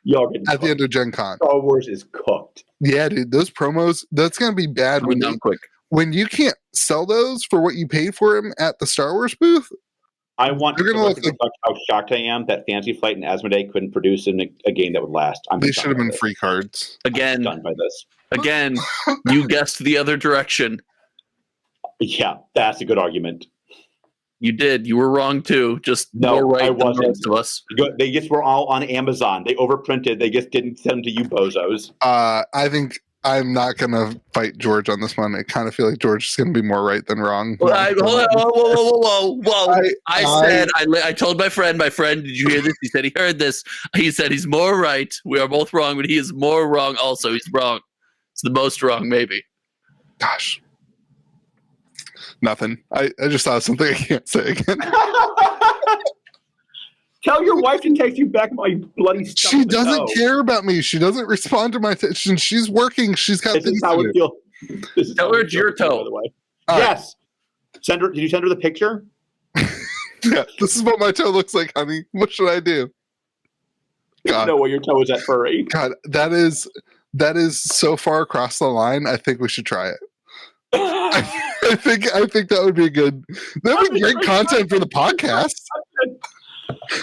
at the end of Gen Con. Star Wars is cooked. Yeah, dude, those promos, that's going to be bad when you can't sell those for what you paid for them at the Star Wars booth. I want to look like how shocked I am that Fantasy Flight and Asmodee couldn't produce a game that would last. They should have been free cards. Again, done by this. Again, you guessed the other direction. Yeah, that's a good argument. You did. You were wrong too. Just No, more right I than the wasn't. rest of us. They just were all on Amazon. They overprinted. They just didn't send them to you bozos. I think I'm not going to fight George on this one. I kind of feel like George is going to be more right than wrong. Hold on, whoa. I told my friend, did you hear this? He said he heard this. He said he's more right. We are both wrong, but he is more wrong also. He's wrong. It's the most wrong, maybe. Gosh. Nothing. I just thought of something I can't say again. Tell your wife to take you back my bloody stuff. She doesn't care about me. She doesn't respond to my attention. She's working. She's got This things is how to it do. feels. Tell her it's your toe. By the way. All right. Yes. Send her. Did you send her the picture? Yeah, this is what my toe looks like, honey. What should I do? I don't know where your toe is at, furry. God, that is so far across the line. I think we should try it. I think that would be good. That would be great content for the podcast.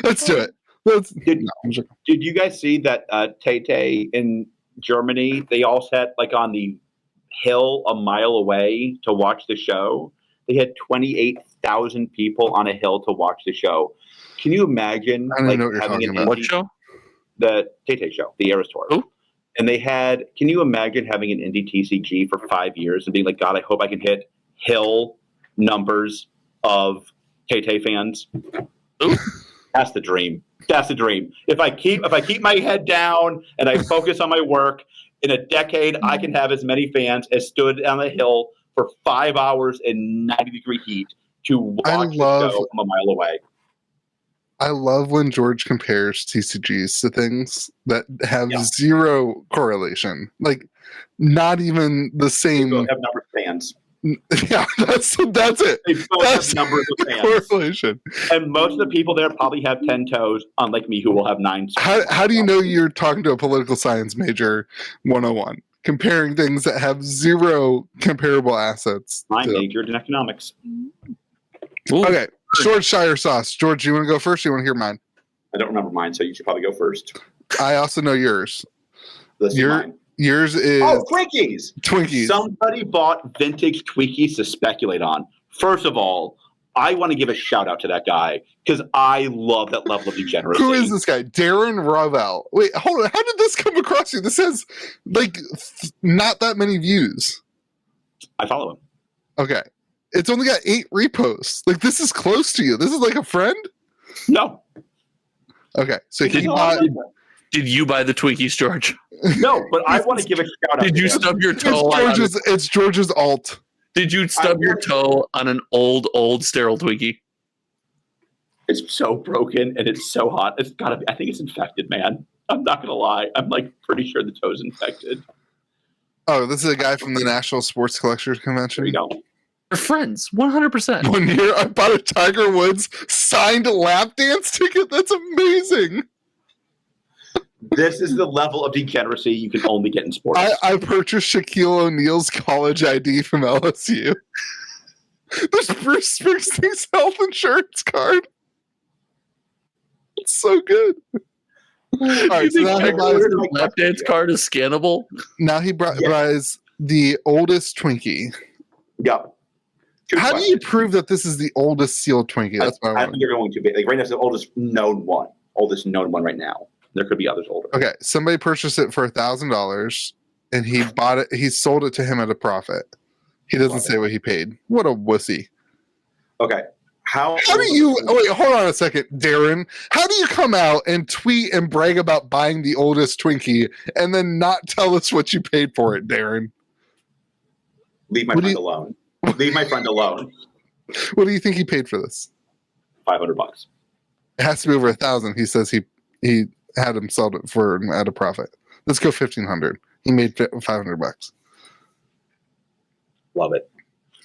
Let's do it. Did you guys see that Tay in Germany? They all sat like on the hill a mile away to watch the show. They had 28,000 people on a hill to watch the show. Can you imagine? I don't know what you're talking about. What show? The Tay show, the Eras Tour. Who? And they had, can you imagine having an indie TCG for 5 years and being like, God, I hope I can hit hill numbers of Tay fans? Ooh. That's the dream. That's the dream. If I keep my head down and I focus on my work, in a decade, I can have as many fans as stood on the hill for 5 hours in 90-degree heat to watch the show from a mile away. I love when George compares TCGs to things that have zero correlation. Like, not even the same. They both have number of fans. Yeah, that's it. They both have numbers of fans. Correlation. And most of the people there probably have 10 toes, unlike me, who will have 9. How do you know you're talking to a political science major 101? Comparing things that have zero comparable assets. I majored in economics. Ooh. Okay, George Shire sauce. George, you want to go first? Or you want to hear mine? I don't remember mine, so you should probably go first. I also know yours. Let's do mine. Yours is Twinkies. Twinkies. Somebody bought vintage Twinkies to speculate on. First of all, I want to give a shout out to that guy because I love that level of degeneracy. Who is this guy? Darren Ravel. Wait, hold on. How did this come across you? This has not that many views. I follow him. Okay. It's only got 8 reposts. Like, this is close to you. This is like a friend? No. Okay. So he bought. Did you buy the Twinkies, George? No, but I want to give a shout out. Did you stub your toe? It's George's alt. Did you stub your toe on an old sterile Twinkie? It's so broken and it's so hot. It's gotta be. I think it's infected, man. I'm not gonna lie. I'm like pretty sure the toe's infected. Oh, this is a guy from the National Sports Collectors Convention. There you go. They're friends, 100%. 1 year, I bought a Tiger Woods signed lap dance ticket. That's amazing. This is the level of degeneracy you can only get in sports. I purchased Shaquille O'Neal's college ID from LSU. There's Bruce Springsteen's health insurance card. It's so good. All right, so now he buys the lap dance card is scannable. Now he buys the oldest Twinkie. Yeah. How do you prove that this is the oldest sealed Twinkie? That's what I don't think you're going to be. Like right now, it's the oldest known one right now. There could be others older. Okay, somebody purchased it for $1,000, and he bought it. He sold it to him at a profit. He doesn't say what he paid. What a wussy. Okay, how do you? Oh wait, hold on a second, Darren. How do you come out and tweet and brag about buying the oldest Twinkie and then not tell us what you paid for it, Darren? Leave my friend alone. Leave my friend alone. What do you think he paid for this? $500. It has to be over 1,000. He says he had him sold it for at a profit. Let's go 1,500. He made $500. Love it.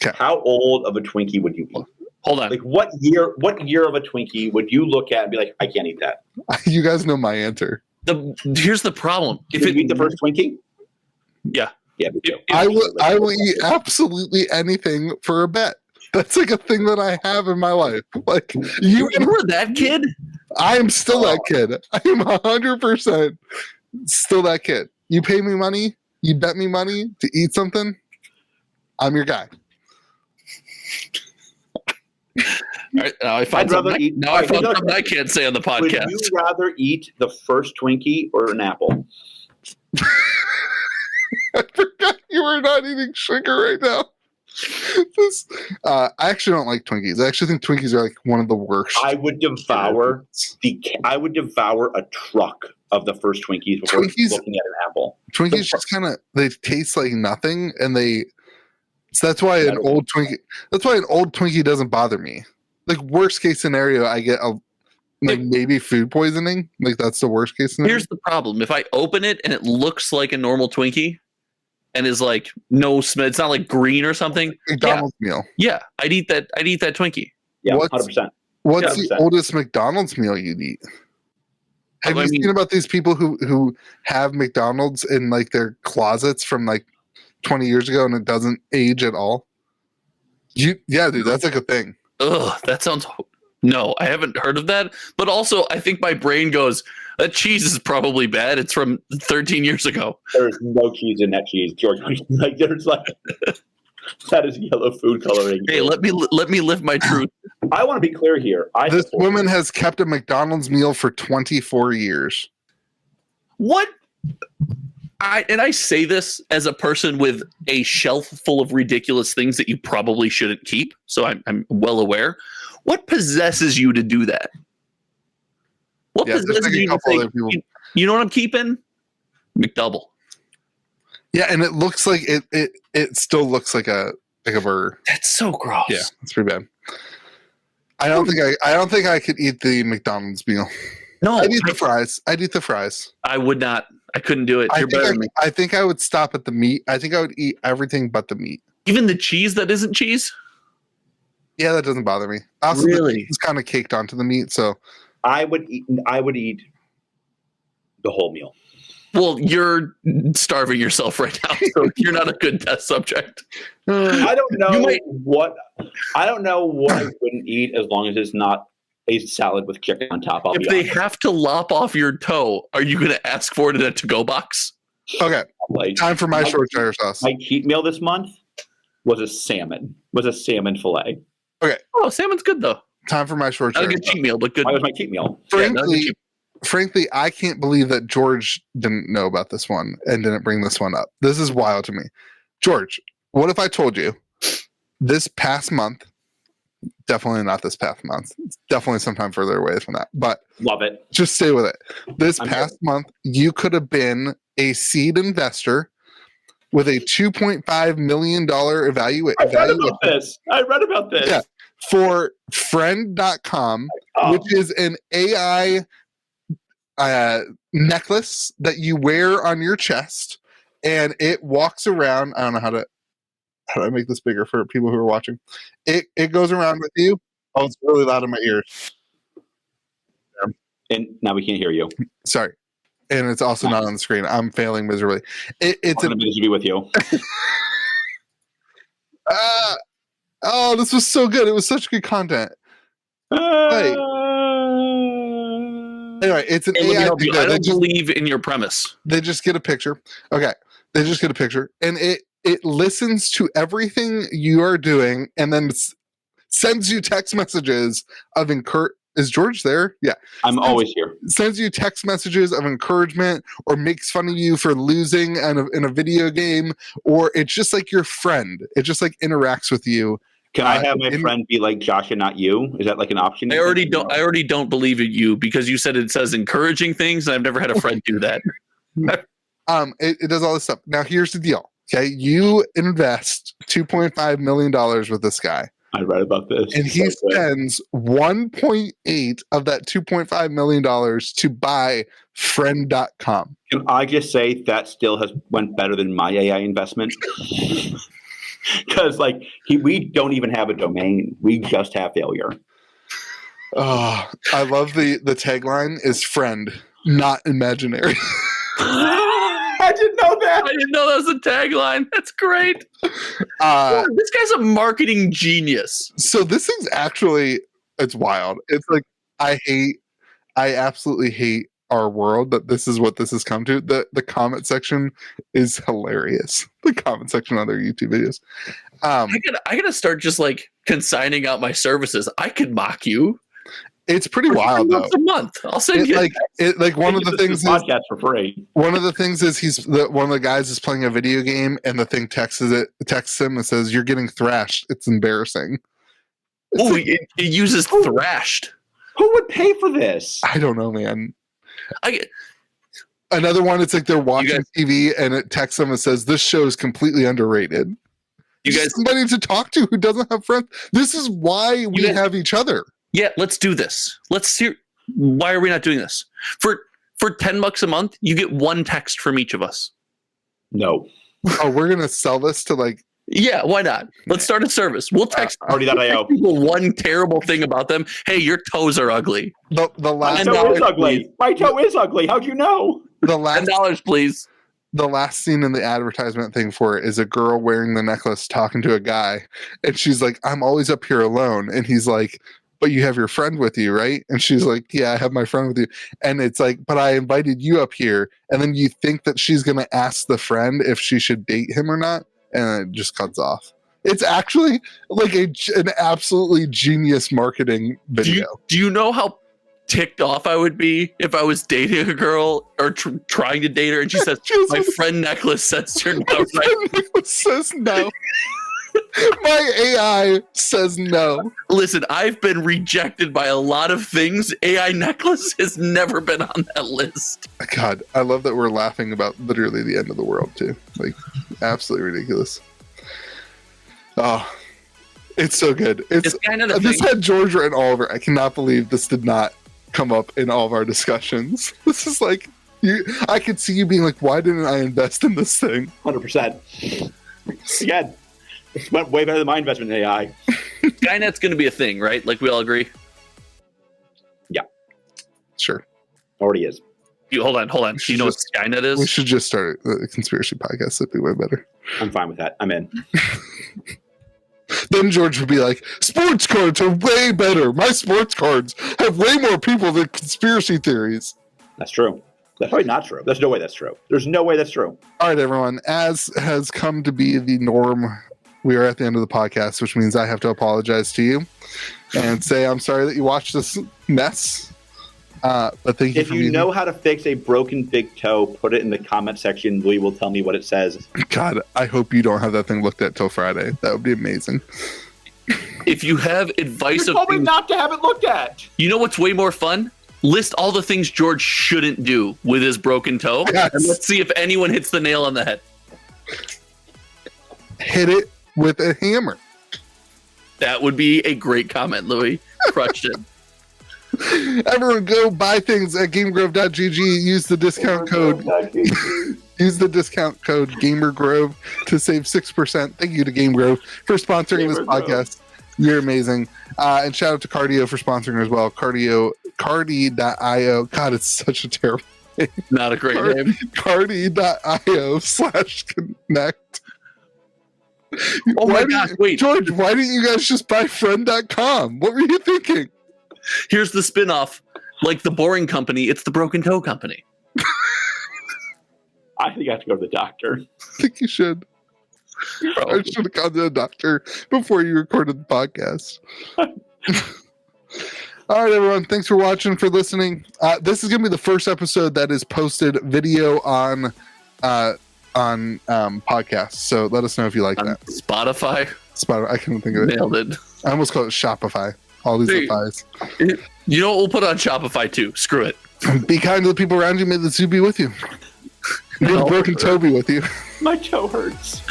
Okay. How old of a Twinkie would you eat? Hold on. Like what year of a Twinkie would you look at and be like, I can't eat that? You guys know my answer. Here's the problem. If you eat the first Twinkie? Yeah. Yeah, me too. I will eat absolutely anything for a bet. That's like a thing that I have in my life. Like you were that kid? I am still that kid. I am 100% still that kid. You pay me money, you bet me money to eat something, I'm your guy. All right, now I found something I can't say on the podcast. Would you rather eat the first Twinkie or an apple? I forgot you were not eating sugar right now. I actually don't like Twinkies. I actually think Twinkies are like one of the worst. I would devour a truck of the first Twinkies before looking at an apple. Twinkies just kind of they taste like nothing, and so that's why an old Twinkie doesn't bother me. Like worst case scenario, I get maybe food poisoning. Like that's the worst case scenario. Here's the problem: if I open it and it looks like a normal Twinkie, and is like no smell, it's not like green or something. McDonald's meal. Yeah, I'd eat that Twinkie. Yeah, 100%. What's the oldest McDonald's meal you'd eat? Have you seen about these people who have McDonald's in like their closets from like 20 years ago and it doesn't age at all? Yeah, dude, that's like a thing. Ugh, that sounds. No, I haven't heard of that. But also, I think my brain goes, that cheese is probably bad. It's from 13 years ago. There's no cheese in that cheese, George. Like there's like that is yellow food coloring. Hey, let me live my truth. I want to be clear here. This woman has kept a McDonald's meal for 24 years. What? I say this as a person with a shelf full of ridiculous things that you probably shouldn't keep. So I'm well aware. What possesses you to do that? What possesses you to say, you know what I'm keeping? McDouble. Yeah, and it looks like it still looks like a burger. That's so gross. Yeah, it's pretty bad. I don't think I could eat the McDonald's meal. No, I'd eat the fries. I would not. I couldn't do it. You're better than me. I think I would stop at the meat. I think I would eat everything but the meat. Even the cheese that isn't cheese? Yeah, that doesn't bother me. Also, really? It's kind of caked onto the meat, so I would eat the whole meal. Well, you're starving yourself right now, so you're not a good test subject. I don't know what I wouldn't eat as long as it's not a salad with chicken on top. If they have to lop off your toe, are you going to ask for it in a to-go box? Okay, time for my short cheddar sauce. My cheat meal this month was a salmon fillet. Okay. Oh, salmon's good though. Time for my short cheddar. Not a good cheat meal, but good. That was my cheat meal. Frankly, I can't believe that George didn't know about this one and didn't bring this one up. This is wild to me. George, what if I told you this past month, definitely not this past month, it's definitely sometime further away from that, but love it. Just stay with it. This past month, you could have been a seed investor with a $2.5 million evaluation. I read about this. Yeah, for friend.com, which is an AI necklace that you wear on your chest, and it walks around. I don't know how do I make this bigger for people who are watching. It goes around with you. Oh, it's really loud in my ears. And now we can't hear you. Sorry. And it's also not on the screen. I'm failing miserably. It's to be with you. Oh, this was so good. It was such good content. Anyway, it's an AI. I don't believe in your premise. They just get a picture. Okay. They just get a picture. And it listens to everything you are doing and then sends you text messages of Is George there? Yeah. I'm always here. Sends you text messages of encouragement or makes fun of you for losing in a video game, or it's just like your friend. It just like interacts with you. Can I have my friend be like Josh and not you? Is that like an option? I already don't believe in you because you said it says encouraging things, and I've never had a friend do that. It does all this stuff. Now here's the deal. Okay, you invest $2.5 million with this guy. I read about this. And he spends 1.8 of that $2.5 million to buy friend.com. Can I just say that still went better than my AI investment? Because we don't even have a domain. We just have failure. Oh, I love the tagline is friend, not imaginary. I didn't know that. I didn't know that was a tagline. That's great. This guy's a marketing genius. So this is actually, it's wild. It's like, I absolutely hate our world that this is what this has come to. The comment section is hilarious. The comment section on their YouTube videos. I gotta start just like consigning out my services. I could mock you. It's pretty wild though. A month, I'll send you. Like one of the things is podcast for free. One of the things is one of the guys is playing a video game and the thing texts him and says, "You're getting thrashed. It's embarrassing." Oh, it uses thrashed. Who would pay for this? I don't know, man. Another one, it's like they're watching TV and it texts them and says, "This show is completely underrated." You guys, somebody to talk to who doesn't have friends. This is why we have each other. Yeah, let's do this. Let's see. Why are we not doing this? For $10 a month, you get one text from each of us. No. Oh, we're gonna sell this to like. Yeah, why not? Let's start a service. We'll text people one terrible thing about them. Hey, your toes are ugly. The last My toe is ugly. My toe is ugly. How'd you know? The last $10, please. The last scene in the advertisement thing for it is a girl wearing the necklace talking to a guy, and she's like, "I'm always up here alone," and he's like, "But you have your friend with you, right?" And she's like, "Yeah, I have my friend with you." And it's like, "But I invited you up here." And then you think that she's going to ask the friend if she should date him or not. And it just cuts off. It's actually like an absolutely genius marketing video. Do you know how ticked off I would be if I was dating a girl or trying to date her and she says, "My friend necklace says you're not right." My necklace says no. My AI says no. Listen, I've been rejected by a lot of things. AI necklace has never been on that list. God, I love that we're laughing about literally the end of the world too. Like, absolutely ridiculous. Oh, it's so good. It's kind of this had George and Oliver. I cannot believe this did not come up in all of our discussions. This is like I could see you being like, "Why didn't I invest in this thing?" 100%. Again. It went way better than my investment in AI. Skynet's going to be a thing, right? Like we all agree? Yeah. Sure. Already is. Hold on. Do you know what Skynet is? We should just start a conspiracy podcast. That'd be way better. I'm fine with that. I'm in. Then George would be like, "Sports cards are way better. My sports cards have way more people than conspiracy theories." That's true. That's probably not true. There's no way that's true. There's no way that's true. All right, everyone. As has come to be the norm, we are at the end of the podcast, which means I have to apologize to you and say I'm sorry that you watched this mess. But thank you. If you know how to fix a broken big toe, put it in the comment section. Louis will tell me what it says. God, I hope you don't have that thing looked at till Friday. That would be amazing. If you have advice, you told me not to have it looked at. You know what's way more fun? List all the things George shouldn't do with his broken toe, and let's see if anyone hits the nail on the head. Hit it with a hammer. That would be a great comment, Louis. Crushed it. Everyone go buy things at GamerGrove.gg. Use the discount code. Use the discount code GamerGrove to save 6%. Thank you to GameGrove for sponsoring this podcast. You're amazing. And shout out to Cardio for sponsoring as well. Cardio.io. God, it's such a terrible name. Not a great name. Cardi.io/connect. Oh my gosh, wait. George, why didn't you guys just buy friend.com? What were you thinking? Here's the spinoff. Like the boring company, it's the broken toe company. I think I have to go to the doctor. I think you should. I should have gone to the doctor before you recorded the podcast. All right, everyone. Thanks for watching, for listening. This is going to be the first episode that is posted video on podcasts. So let us know if you like that. Spotify? I couldn't think of it. Nailed it. I almost called it Shopify. All these Shopifys. You know what? We'll put on Shopify too. Screw it. Be kind to the people around you. May the zoo be with you. May the broken toe be with you. My toe hurts.